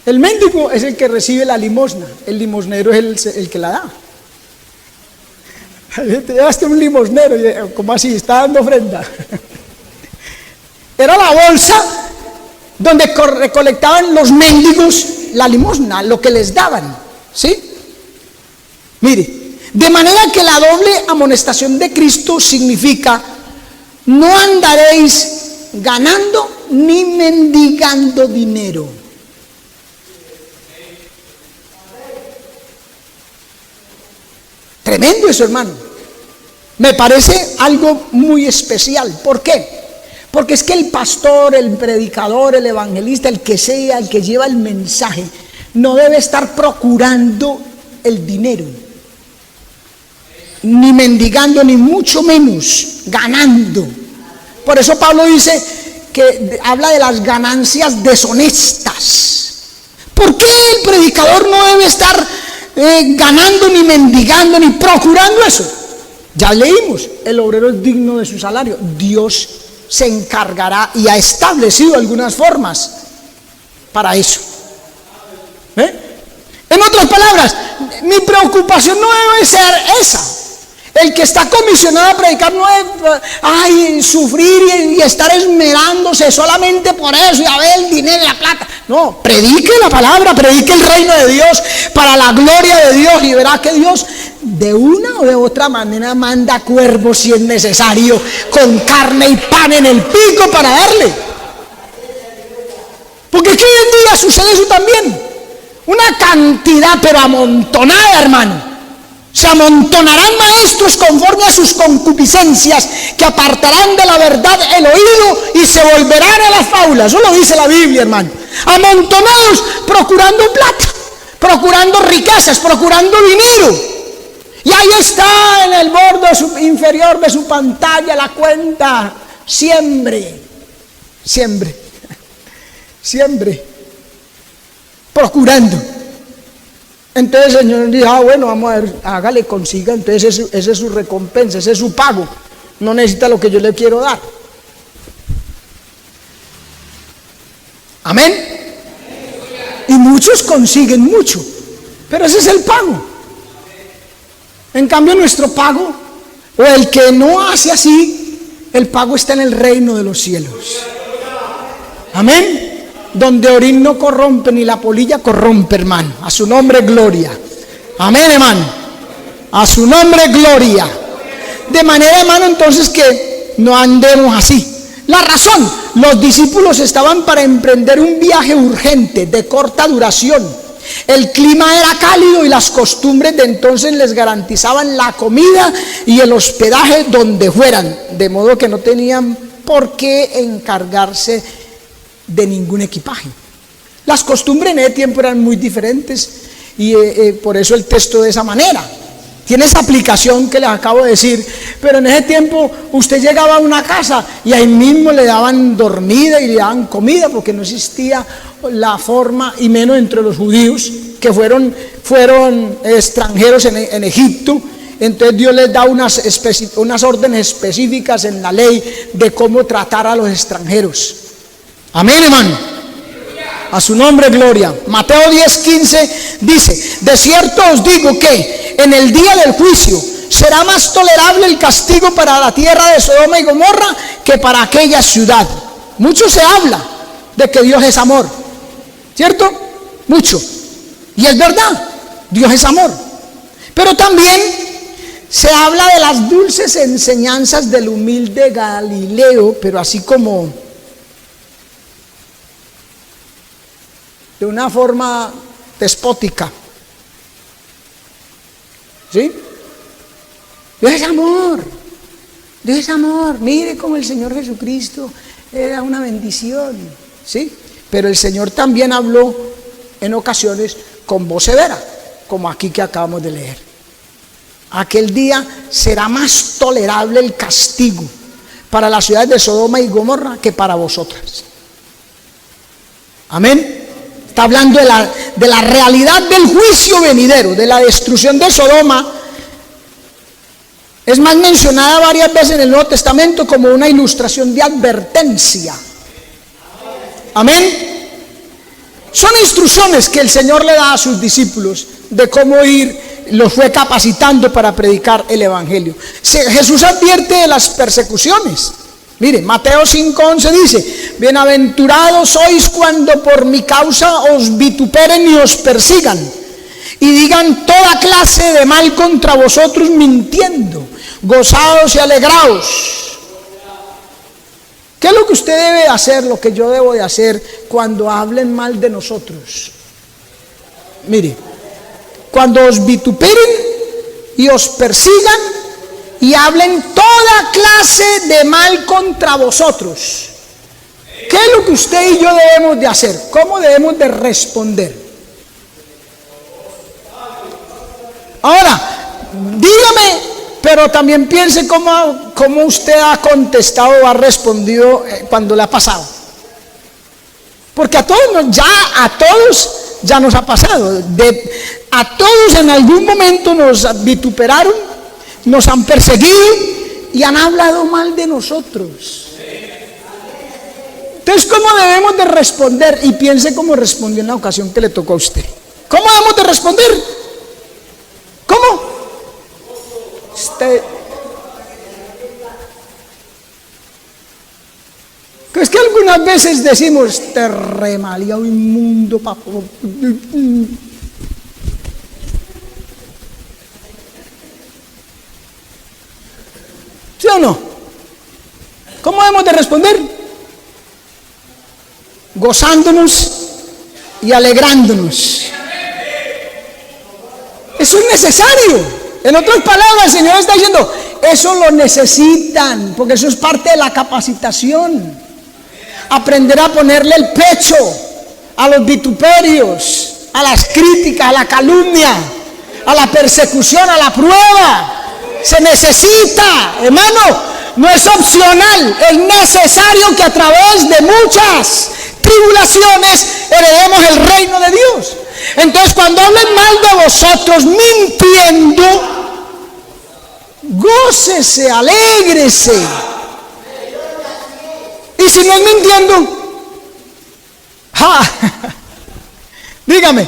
El mendigo es el que recibe la limosna, el limosnero es el que la da. Te llevaste un limosnero, ¿cómo así? Está dando ofrenda. Era la bolsa donde recolectaban los mendigos la limosna, lo que les daban, ¿sí? Mire, de manera que la doble amonestación de Cristo significa: no andaréis ganando ni mendigando dinero. Tremendo eso, hermano. Me parece algo muy especial. ¿Por qué? Porque es que el pastor, el predicador, el evangelista, el que sea, el que lleva el mensaje, no debe estar procurando el dinero, ni mendigando, ni mucho menos ganando. Por eso Pablo dice que habla de las ganancias deshonestas. ¿Por qué el predicador no debe estar ganando, ni mendigando, ni procurando eso? Ya leímos, el obrero es digno de su salario. Dios se encargará y ha establecido algunas formas para eso. En otras palabras, mi preocupación no debe ser esa. El que está comisionado a predicar no debe sufrir y estar esmerándose solamente por eso y a ver el dinero y la plata. No, predique la palabra, predique el reino de Dios para la gloria de Dios, y verá que Dios de una o de otra manera manda cuervos si es necesario, con carne y pan en el pico para darle. Porque es que hoy en día sucede eso también. Una cantidad pero amontonada, hermano. Se amontonarán maestros conforme a sus concupiscencias, que apartarán de la verdad el oído y se volverán a las fábulas. Eso lo dice la Biblia, hermano. Amontonados, procurando plata, procurando riquezas, procurando dinero. Y ahí está en el borde inferior de su pantalla la cuenta: siembre, siembre, siembre, procurando. Entonces el Señor dijo: bueno, vamos a ver, hágale, consiga. Entonces esa es su recompensa, ese es su pago. No necesita lo que yo le quiero dar. Amén. Y muchos consiguen mucho, pero ese es el pago. En cambio, nuestro pago, o el que no hace así, el pago está en el reino de los cielos. Amén. Donde orín no corrompe ni la polilla corrompe, hermano. A su nombre gloria. Amén, hermano. A su nombre gloria. De manera, hermano, entonces que no andemos así. La razón: los discípulos estaban para emprender un viaje urgente, de corta duración. El clima era cálido y las costumbres de entonces les garantizaban la comida y el hospedaje donde fueran, de modo que no tenían por qué encargarse de ningún equipaje. Las costumbres en ese tiempo eran muy diferentes y por eso el texto de esa manera. Tiene esa aplicación que les acabo de decir, pero en ese tiempo usted llegaba a una casa y ahí mismo le daban dormida y le daban comida, porque no existía la forma, y menos entre los judíos que fueron extranjeros en Egipto. Entonces Dios les da unas órdenes específicas en la ley de cómo tratar a los extranjeros. Amén, hermano. A su nombre, gloria. Mateo 10:15 dice: de cierto os digo que en el día del juicio será más tolerable el castigo para la tierra de Sodoma y Gomorra que para aquella ciudad. Mucho se habla de que Dios es amor, ¿cierto? Mucho. Y es verdad, Dios es amor. Pero también se habla de las dulces enseñanzas del humilde Galileo, pero así como de una forma despótica. ¿Sí? Dios es amor. Dios es amor. Mire cómo el Señor Jesucristo era una bendición. ¿Sí? Pero el Señor también habló en ocasiones con voz severa, como aquí que acabamos de leer. Aquel día será más tolerable el castigo para las ciudades de Sodoma y Gomorra que para vosotras. Amén. Está hablando de la realidad del juicio venidero, de la destrucción de Sodoma. Es más, mencionada varias veces en el Nuevo Testamento como una ilustración de advertencia. Amén. Son instrucciones que el Señor le da a sus discípulos de cómo ir. Los fue capacitando para predicar el evangelio. Jesús advierte de las persecuciones. Mire, Mateo 5:11 dice: bienaventurados sois cuando por mi causa os vituperen y os persigan y digan toda clase de mal contra vosotros mintiendo. Gozaos y alegraos. ¿Qué es lo que usted debe hacer, lo que yo debo de hacer cuando hablen mal de nosotros? Mire, cuando os vituperen y os persigan y hablen toda clase de mal contra vosotros, ¿qué es lo que usted y yo debemos de hacer? ¿Cómo debemos de responder? Ahora, dígame, pero también piense cómo usted ha contestado o ha respondido cuando le ha pasado. Porque a todos ya nos ha pasado. A todos en algún momento nos vituperaron, nos han perseguido y han hablado mal de nosotros. Entonces, ¿cómo debemos de responder? Y piense cómo respondió en la ocasión que le tocó a usted. ¿Cómo debemos de responder? ¿Cómo? Es que algunas veces decimos: te remaliado inmundo, papo. ¿Sí o no? ¿Cómo debemos de responder? Gozándonos y alegrándonos. Eso es necesario. En otras palabras, el Señor está diciendo: eso lo necesitan, porque eso es parte de la capacitación. Aprender a ponerle el pecho a los vituperios, a las críticas, a la calumnia, a la persecución, a la prueba. Se necesita, hermano, no es opcional, es necesario que a través de muchas tribulaciones heredemos el reino de Dios. Entonces, cuando hablen mal de vosotros mintiendo, gócese, alégrese. Y si no es mintiendo, dígame,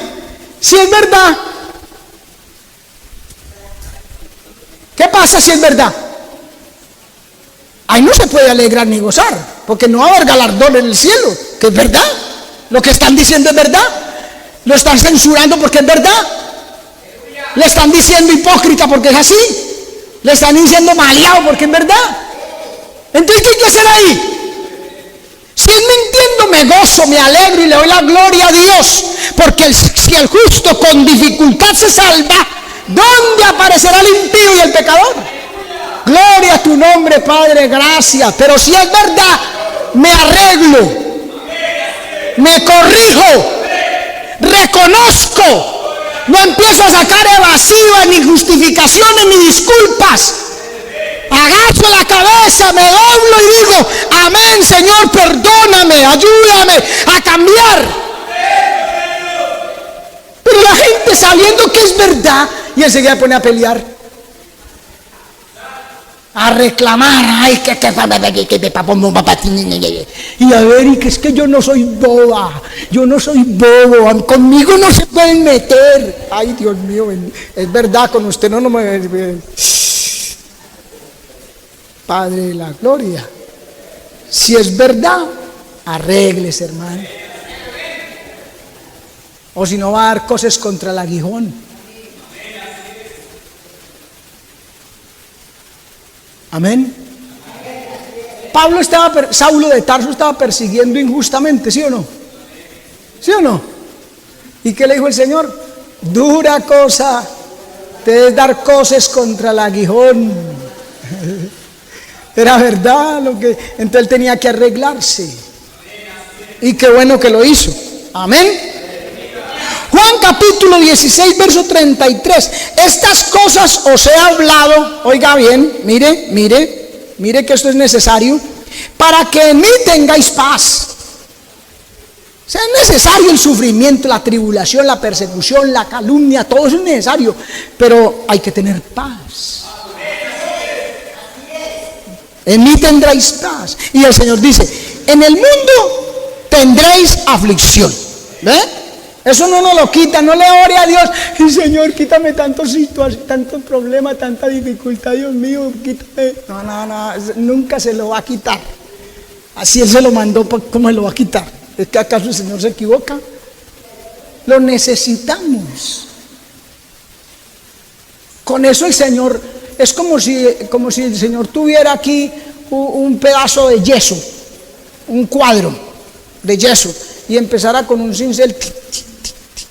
si es verdad, ¿qué pasa si es verdad? Ahí no se puede alegrar ni gozar, porque no va a haber galardón en el cielo, que es verdad. Lo que están diciendo es verdad. Lo están censurando porque es verdad. Le están diciendo hipócrita porque es así. Le están diciendo maleado porque es verdad. Entonces, ¿qué hay que hacer ahí? Si es mintiendo, me gozo, me alegro y le doy la gloria a Dios, porque si el justo con dificultad se salva, ¿dónde aparecerá el impío y el pecador? Gloria a tu nombre, Padre, gracias. Pero si es verdad, me arreglo, me corrijo, reconozco. No empiezo a sacar evasivas, ni justificaciones, ni disculpas. Agacho la cabeza, me doblo y digo: amén, Señor, perdóname, ayúdame a cambiar. Pero la gente, sabiendo que es verdad, y enseguida se pone a pelear, a reclamar. Ay, y a ver, y que es que yo no soy boba, yo no soy bobo, conmigo no se pueden meter. Ay, Dios mío, es verdad, con usted no me... Padre de la gloria, si es verdad, arréglese, hermano. O si no, va a dar cosas contra el aguijón. Amén. Saulo de Tarso estaba persiguiendo injustamente, ¿sí o no? ¿Sí o no? ¿Y qué le dijo el Señor? Dura cosa te es dar cosas contra el aguijón. Era verdad lo que... Entonces él tenía que arreglarse. Y qué bueno que lo hizo. Amén. Juan capítulo 16, verso 33. Estas cosas os he hablado, oiga bien, mire que esto es necesario, para que en mí tengáis paz. O sea, es necesario el sufrimiento, la tribulación, la persecución, la calumnia, todo eso es necesario, pero hay que tener paz. En mí tendréis paz. Y el Señor dice: en el mundo tendréis aflicción. ¿Ve? Eso no nos lo quita, no le ore a Dios: y Señor, quítame tantos problemas, tanta dificultad, Dios mío, quítame. No, nunca se lo va a quitar. Así Él se lo mandó, ¿cómo se lo va a quitar? ¿Es que acaso el Señor se equivoca? Lo necesitamos. Con eso el Señor, es como si el Señor tuviera aquí un pedazo de yeso, un cuadro de yeso, y empezara con un cincel,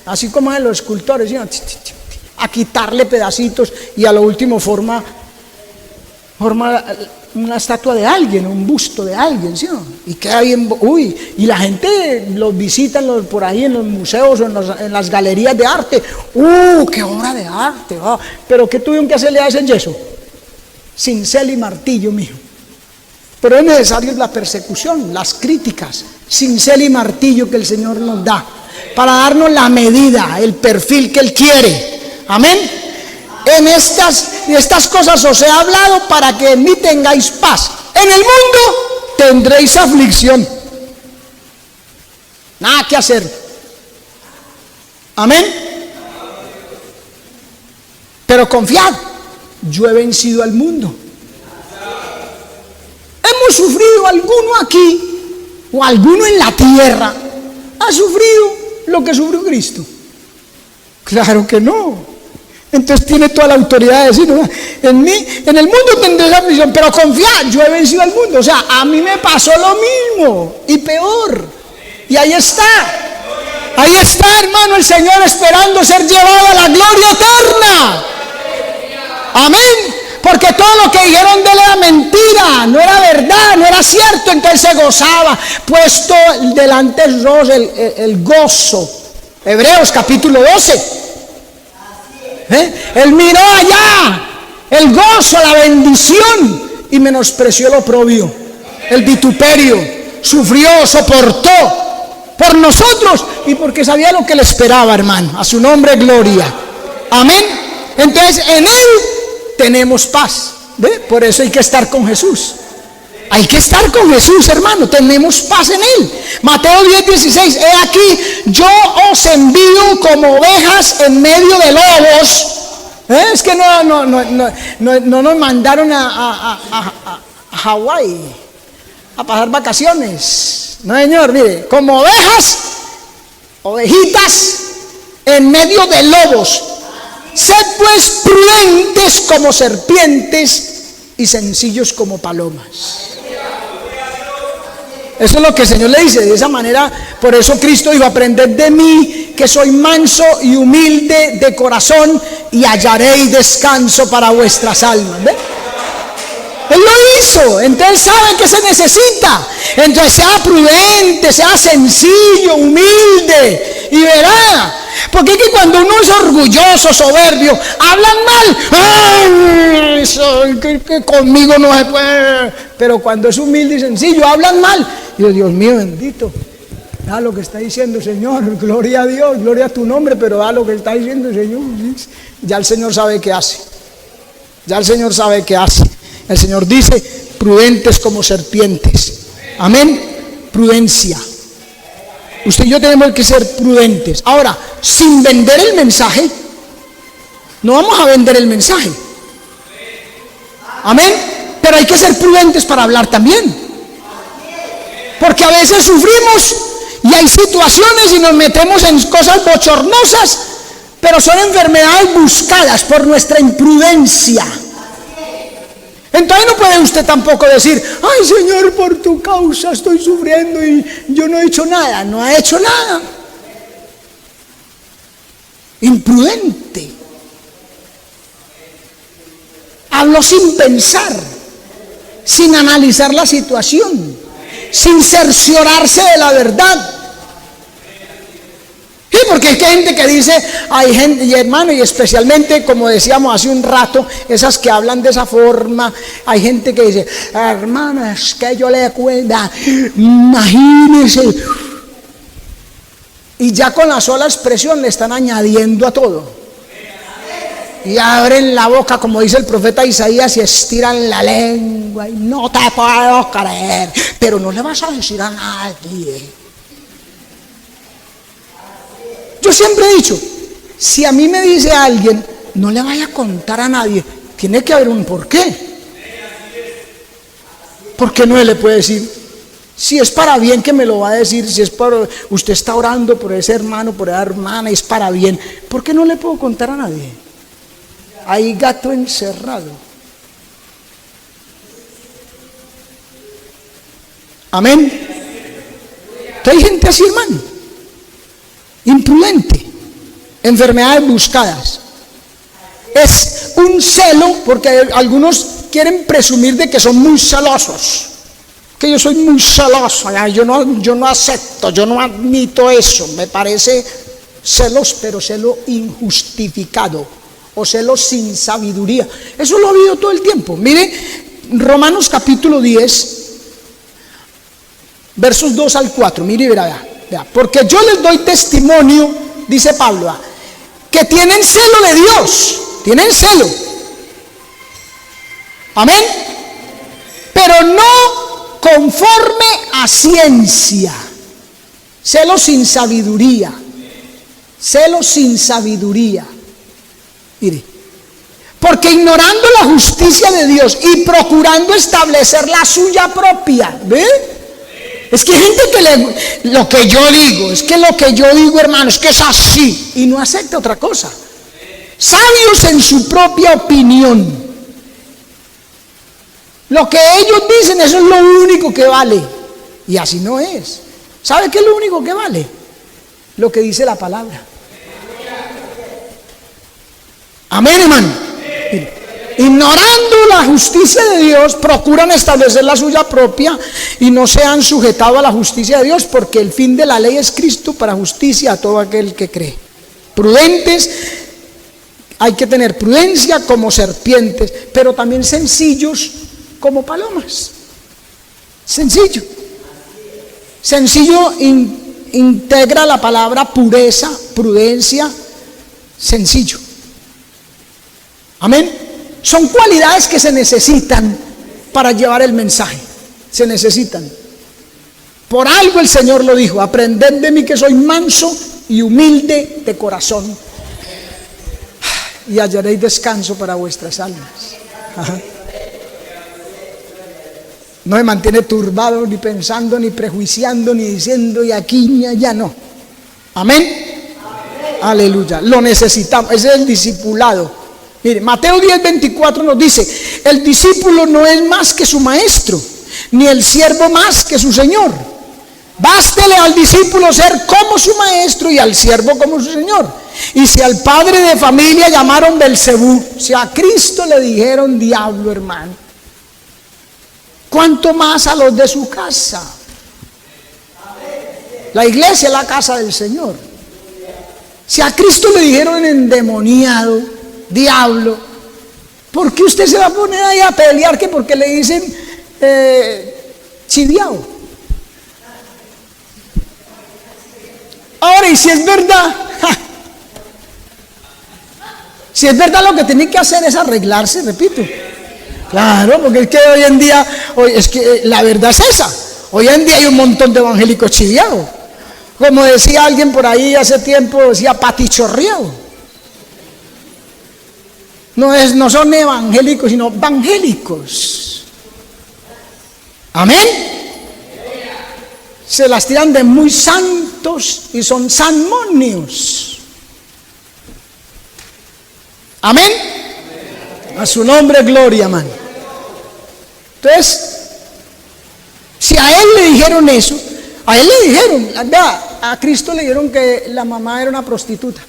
así como en los escultores, ¿sí? A quitarle pedacitos, y a lo último forma una estatua de alguien, un busto de alguien, ¿sí? Y queda bien, y la gente los visita por ahí en los museos o en las galerías de arte. ¡Qué obra de arte! Oh. Pero ¿qué tuvieron que hacerle a ese yeso? Cincel y martillo, mijo. Pero es necesario la persecución, las críticas, cincel y martillo que el Señor nos da, para darnos la medida, el perfil que Él quiere. Amén. En estas cosas os he hablado para que en mí tengáis paz. En el mundo tendréis aflicción. Nada que hacer. Amén. Pero confiad, yo he vencido al mundo. ¿Hemos sufrido alguno aquí o alguno en la tierra? ¿Ha sufrido lo que sufrió Cristo? Claro que no. Entonces tiene toda la autoridad de decir: en el mundo tendréis aflicción, pero confiad, yo he vencido al mundo. O sea, a mí me pasó lo mismo y peor. Y ahí está, hermano, el Señor esperando ser llevado a la gloria eterna. Amén. Porque todo lo que dijeron de él era mentira, no era verdad, no era cierto. Entonces se gozaba, puesto delante de Dios el gozo. Hebreos capítulo 12. Él miró allá el gozo, la bendición, y menospreció el oprobio, el vituperio. Sufrió, soportó por nosotros y porque sabía lo que le esperaba, hermano. A su nombre gloria. Amén. Entonces en Él tenemos paz. ¿Ve? Por eso hay que estar con Jesús. Hay que estar con Jesús, hermano. Tenemos paz en Él. Mateo 10:16. He aquí, yo os envío como ovejas en medio de lobos. Es que no nos mandaron a Hawái a pasar vacaciones. No, señor, mire, como ovejitas en medio de lobos. Sed pues prudentes como serpientes y sencillos como palomas. Eso es lo que el Señor le dice. De esa manera, por eso Cristo dijo: aprended de mí, que soy manso y humilde de corazón, y hallaréis descanso para vuestras almas. ¿Ve? Él lo hizo, entonces sabe que se necesita. Entonces sea prudente, sea sencillo, humilde y verá. Porque es que cuando uno es orgulloso, soberbio, hablan mal. ¡Ay! Eso, que conmigo no se puede. Pero cuando es humilde y sencillo, hablan mal. Y yo, Dios mío, bendito. Da lo que está diciendo, Señor. Gloria a Dios, gloria a tu nombre, pero da lo que está diciendo, Señor. Ya el Señor sabe qué hace. Ya el Señor sabe qué hace. El Señor dice, prudentes como serpientes. Amén. Prudencia. Usted y yo tenemos que ser prudentes. Ahora, sin vender el mensaje, no vamos a vender el mensaje. Amén. Pero hay que ser prudentes para hablar también. Porque a veces sufrimos y hay situaciones y nos metemos en cosas bochornosas, pero son enfermedades buscadas por nuestra imprudencia. Entonces no puede usted tampoco decir, ay Señor, por tu causa estoy sufriendo y yo no he hecho nada. No ha hecho nada. Imprudente. Habló sin pensar, sin analizar la situación, sin cerciorarse de la verdad. Sí, porque hay gente que dice, hay gente, y hermano, y especialmente, como decíamos hace un rato, esas que hablan de esa forma, hay gente que dice, hermano, es que yo le cuento, imagínese. Y ya con la sola expresión le están añadiendo a todo. Y abren la boca, como dice el profeta Isaías, y estiran la lengua, y no te puedo creer, pero no le vas a decir a nadie. Yo siempre he dicho, si a mí me dice alguien, no le vaya a contar a nadie, tiene que haber un porqué. ¿Por qué no le puede decir? Si es para bien que me lo va a decir, si es para, usted está orando por ese hermano, por esa hermana, es para bien, ¿por qué no le puedo contar a nadie? Hay gato encerrado. Amén. Hay gente así, hermano. Imprudente, enfermedades buscadas. Es un celo, porque algunos quieren presumir de que son muy celosos. Que yo soy muy celoso, yo no acepto, yo no admito eso. Me parece celos, pero celo injustificado o celos sin sabiduría. Eso lo he oído todo el tiempo. Mire, Romanos capítulo 10, versos 2 al 4. Mire y verá. Porque yo les doy testimonio, dice Pablo, que tienen celo de Dios, tienen celo. Amén. Pero no conforme a ciencia. Celo sin sabiduría. Celo sin sabiduría. Mire. Porque ignorando la justicia de Dios y procurando establecer la suya propia. ¿Ve? Es que hay gente que lo que yo digo, es que lo que yo digo, hermano, es que es así. Y no acepta otra cosa. Sabios en su propia opinión. Lo que ellos dicen, eso es lo único que vale. Y así no es. ¿Sabe qué es lo único que vale? Lo que dice la palabra. Amén, hermano. Ignorando la justicia de Dios, procuran establecer la suya propia y no se han sujetado a la justicia de Dios, porque el fin de la ley es Cristo para justicia a todo aquel que cree. Prudentes, hay que tener prudencia como serpientes, pero también sencillos como palomas. Sencillo. Sencillo integra la palabra pureza, prudencia, sencillo. Amén. Son cualidades que se necesitan para llevar el mensaje. Se necesitan. Por algo el Señor lo dijo: aprended de mí que soy manso y humilde de corazón, y hallaréis descanso para vuestras almas. Ajá. No me mantiene turbado, ni pensando, ni prejuiciando, ni diciendo y aquí ni allá, no. Amén. Aleluya. Lo necesitamos. Ese es el discipulado. Mire, Mateo 10:24 nos dice: el discípulo no es más que su maestro, ni el siervo más que su señor. Bástele al discípulo ser como su maestro y al siervo como su señor. Y si al padre de familia llamaron Belcebú, si a Cristo le dijeron diablo, hermano, cuánto más a los de su casa. La iglesia es la casa del Señor. Si a Cristo le dijeron endemoniado, diablo, ¿por qué usted se va a poner ahí a pelear que porque le dicen chiviao? Ahora, y si es verdad, si es verdad, lo que tiene que hacer es arreglarse, repito. Claro, porque es que hoy en día, es que la verdad es esa. Hoy en día hay un montón de evangélicos chiviados. Como decía alguien por ahí hace tiempo, decía patichorreado. No son evangélicos, sino evangélicos. Amén. Se las tiran de muy santos y son sanmonios. Amén. A su nombre, gloria, hermano. Entonces, si a él le dijeron eso, a él le dijeron, a Cristo le dijeron que la mamá era una prostituta.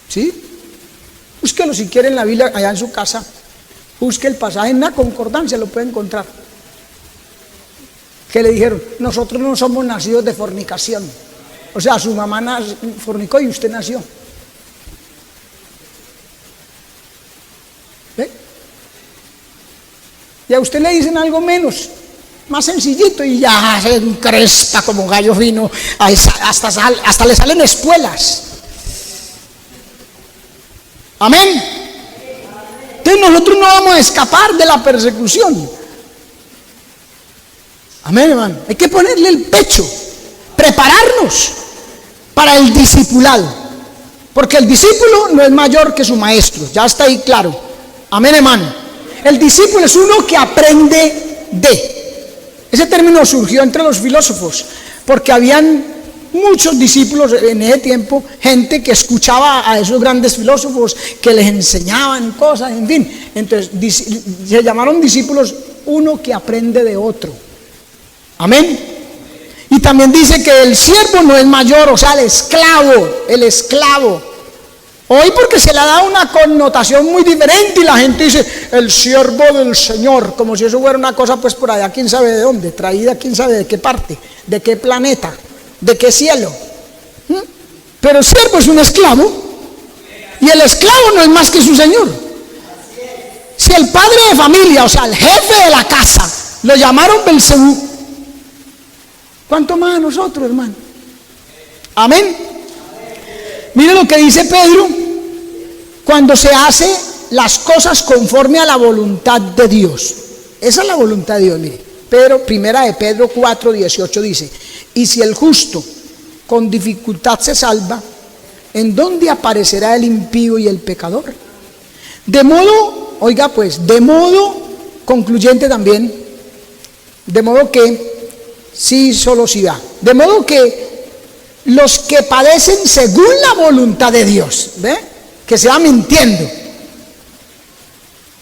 ¿Sí? Búsquelo si quiere en la Biblia, allá en su casa. Busque el pasaje en la concordancia, lo puede encontrar. Que le dijeron, nosotros no somos nacidos de fornicación. O sea, su mamá fornicó y usted nació. ¿Ve? Y a usted le dicen algo menos, más sencillito, y ya se encrespa como gallo fino, hasta le salen espuelas. Amén. Entonces nosotros no vamos a escapar de la persecución. Amén, hermano. Hay que ponerle el pecho, prepararnos para el discipulado, porque el discípulo no es mayor que su maestro, ya está ahí claro. Amén, hermano. El discípulo es uno que aprende de. Ese término surgió entre los filósofos, porque habían muchos discípulos en ese tiempo, gente que escuchaba a esos grandes filósofos, que les enseñaban cosas, en fin. Entonces se llamaron discípulos uno que aprende de otro. Amén. Y también dice que el siervo no es mayor, o sea, el esclavo. Hoy porque se le ha dado una connotación muy diferente y la gente dice, el siervo del Señor, como si eso fuera una cosa pues por allá, quién sabe de dónde, traída quién sabe de qué parte, de qué planeta, de qué cielo. Pero el siervo es un esclavo y el esclavo no es más que su señor. Si el padre de familia, o sea, el jefe de la casa, lo llamaron Belcebú, ¿cuánto más a nosotros, hermano? Amén. Mire lo que dice Pedro cuando se hace las cosas conforme a la voluntad de Dios. Esa es la voluntad de Dios, mire. Primera de Pedro 4:18 dice, y si el justo con dificultad se salva, ¿en dónde aparecerá el impío y el pecador? De modo, oiga pues, de modo concluyente también, de modo que, sí, solo sí va, de modo que los que padecen según la voluntad de Dios, ¿ve? Que sea mintiendo,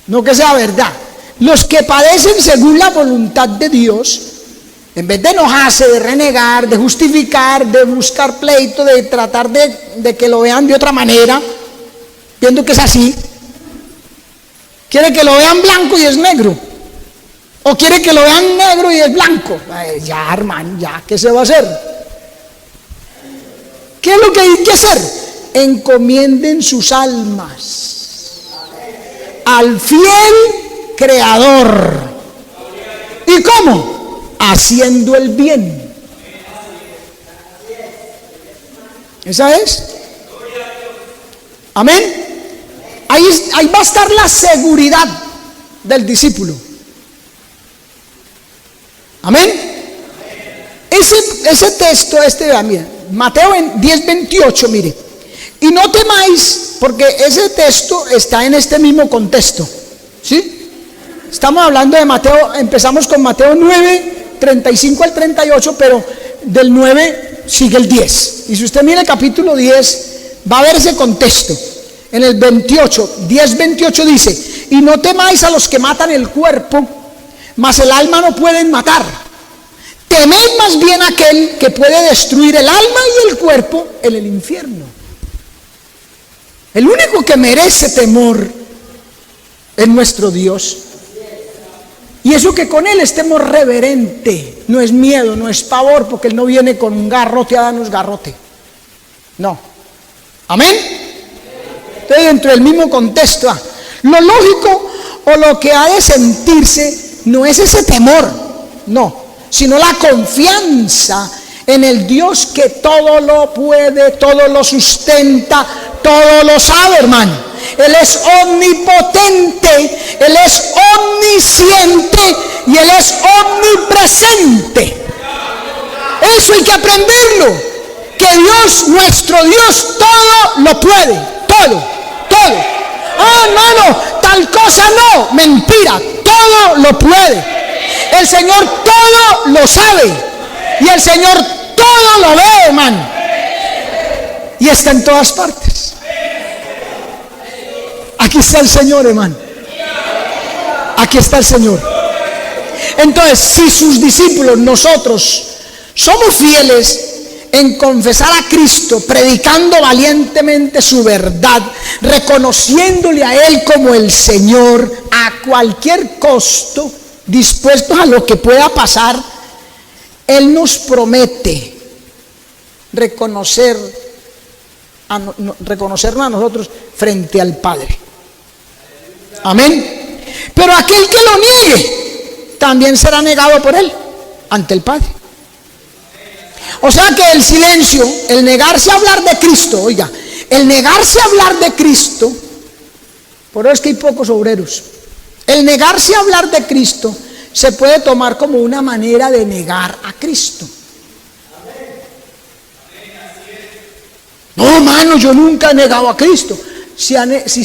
no que sea verdad. Los que padecen según la voluntad de Dios, en vez de enojarse, de renegar, de justificar, de buscar pleito, de tratar de que lo vean de otra manera, viendo que es así, quiere que lo vean blanco y es negro, o quiere que lo vean negro y es blanco. Ya, hermano, ya, ¿qué se va a hacer? ¿Qué es lo que hay que hacer? Encomienden sus almas al fiel Creador. ¿Y cómo? Haciendo el bien. ¿Esa es? Amén. Ahí va a estar la seguridad del discípulo. Amén. Ese texto, mira, Mateo 10:28, mire. Y no temáis, porque ese texto está en este mismo contexto. ¿Sí? Estamos hablando de Mateo, empezamos con Mateo 9:35 al 38, pero del 9 sigue el 10. Y si usted mira el capítulo 10, va a ver ese contexto. En el 10:28 dice, y no temáis a los que matan el cuerpo, mas el alma no pueden matar. Temed más bien a aquel que puede destruir el alma y el cuerpo en el infierno. El único que merece temor es nuestro Dios. Y eso que con Él estemos reverente, no es miedo, no es pavor, porque Él no viene con un garrote a darnos garrote. No. Amén. Entonces, dentro del mismo contexto, lo lógico o lo que ha de sentirse no es ese temor, no, sino la confianza en el Dios que todo lo puede, todo lo sustenta, todo lo sabe, hermano. Él es omnipotente, Él es omnisciente y Él es omnipresente. Eso hay que aprenderlo, que Dios, nuestro Dios, todo lo puede, todo. Ah, hermano, tal cosa no, mentira, todo lo puede. El Señor todo lo sabe y el Señor todo lo ve, hermano, y está en todas partes. Aquí está el Señor, hermano. Aquí está el Señor. Entonces, si sus discípulos, nosotros, somos fieles en confesar a Cristo, predicando valientemente su verdad, reconociéndole a Él como el Señor, a cualquier costo, dispuestos a lo que pueda pasar, Él nos promete reconocernos a nosotros frente al Padre. Amén. Pero aquel que lo niegue también será negado por Él ante el Padre. O sea que el silencio, el negarse a hablar de Cristo, oiga, el negarse a hablar de Cristo, por eso es que hay pocos obreros. El negarse a hablar de Cristo se puede tomar como una manera de negar a Cristo. No, hermano, yo nunca he negado a Cristo. Si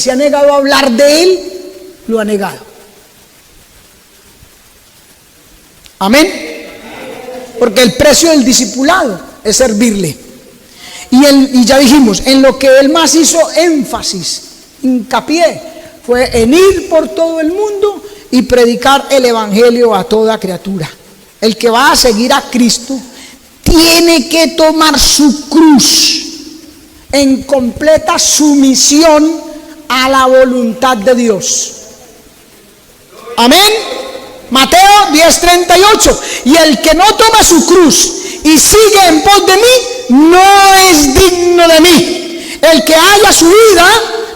se ha negado a hablar de Él, lo ha negado. Amén. Porque el precio del discipulado es servirle. Y ya dijimos, en lo que Él más hizo énfasis, hincapié, fue en ir por todo el mundo y predicar el evangelio a toda criatura. El que va a seguir a Cristo tiene que tomar su cruz en completa sumisión a la voluntad de Dios. Amén. Mateo 10:38. Y el que no toma su cruz y sigue en pos de mí, no es digno de mí. El que haya su vida,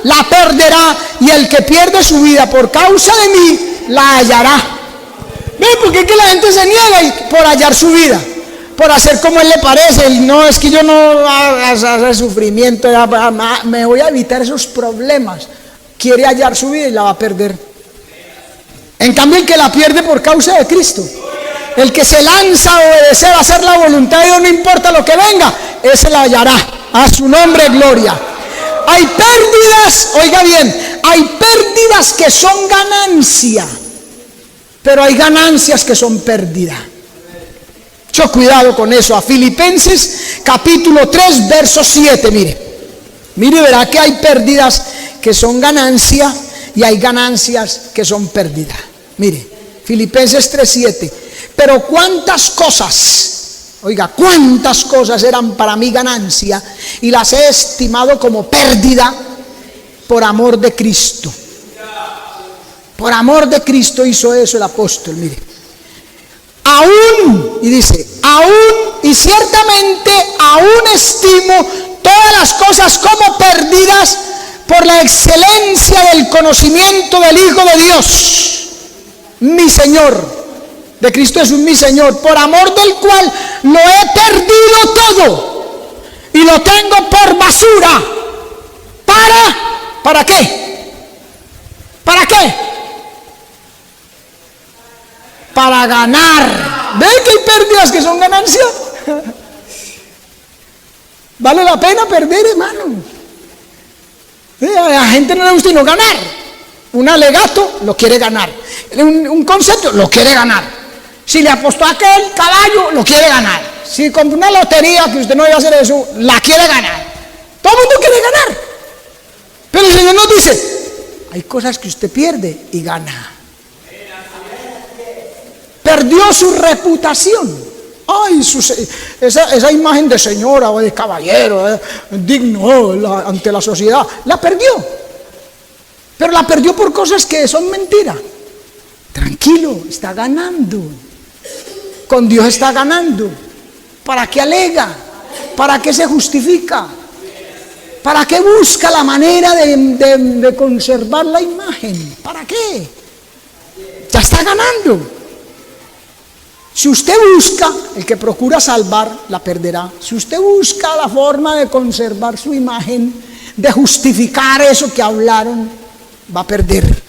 la perderá, y el que pierde su vida por causa de mí, la hallará. ¿Ven? Porque es que la gente se niega por hallar su vida, por hacer como Él le parece. No, es que yo no hacer sufrimiento, me voy a evitar esos problemas. Quiere hallar su vida y la va a perder. En cambio, el que la pierde por causa de Cristo, el que se lanza a obedecer, a hacer la voluntad de Dios, no importa lo que venga, ese la hallará. A su nombre, gloria. Hay pérdidas, oiga bien, hay pérdidas que son ganancia, pero hay ganancias que son pérdida. Mucho cuidado con eso. A Filipenses capítulo 3, verso 7, mire, verá que hay pérdidas que son ganancia y hay ganancias que son pérdida. Mire, Filipenses 3:7. Pero cuántas cosas, oiga, cuántas cosas eran para mí ganancia y las he estimado como pérdida por amor de Cristo. Por amor de Cristo hizo eso el apóstol, mire. Aún, y dice, aún y ciertamente aún estimo todas las cosas como perdidas por la excelencia del conocimiento del Hijo de Dios, mi Señor. De Cristo Jesús, mi Señor, por amor del cual lo he perdido todo y lo tengo por basura. ¿Para qué? ¿Para qué? Para ganar. ¿Ven que hay pérdidas que son ganancias? ¿Vale la pena perder, hermano? A la gente no le gusta no ganar. Un alegato lo quiere ganar. Un concepto lo quiere ganar. Si le apostó a aquel caballo, lo quiere ganar. Si compró una lotería que usted no iba a hacer eso, la quiere ganar. Todo el mundo quiere ganar. Pero el Señor nos dice, hay cosas que usted pierde y gana. Perdió su reputación. Ay, esa imagen de señora o de caballero, digno ante la sociedad, la perdió. pero la perdió por cosas que son mentira. Tranquilo, está ganando. Con Dios está ganando. ¿Para qué alega? ¿Para qué se justifica? ¿Para qué busca la manera de conservar la imagen? ¿Para qué? Ya está ganando. Si usted busca, el que procura salvar, la perderá. Si usted busca la forma de conservar su imagen, de justificar eso que hablaron, va a perder.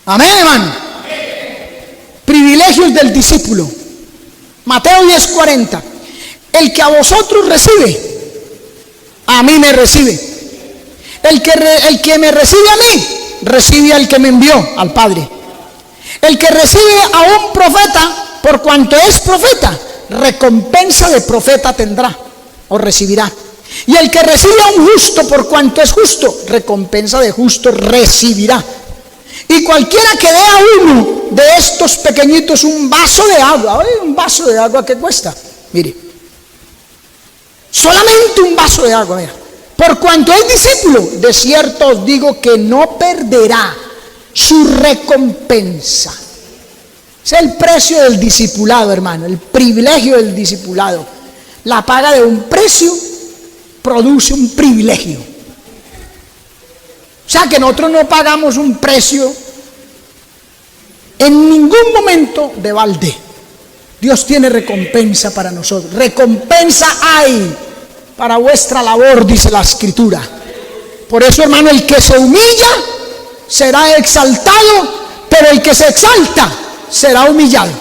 Amén, hermano. Privilegios del discípulo. Mateo 10:40. El que a vosotros recibe, a mí me recibe. El que me recibe a mí, recibe al que me envió, al Padre. El que recibe a un profeta, por cuanto es profeta, recompensa de profeta tendrá o recibirá. Y el que recibe a un justo, por cuanto es justo, recompensa de justo recibirá. Y cualquiera que dé a uno de estos pequeñitos un vaso de agua, ¿oye? Un vaso de agua, ¿qué cuesta? Mire, solamente un vaso de agua, mira. Por cuanto es discípulo, de cierto os digo que no perderá su recompensa. Ese es el precio del discipulado, hermano, el privilegio del discipulado. La paga de un precio produce un privilegio. O sea que nosotros no pagamos un precio en ningún momento de balde. Dios tiene recompensa para nosotros. Recompensa hay para vuestra labor, dice la Escritura. Por eso, hermano, el que se humilla será exaltado, pero el que se exalta será humillado.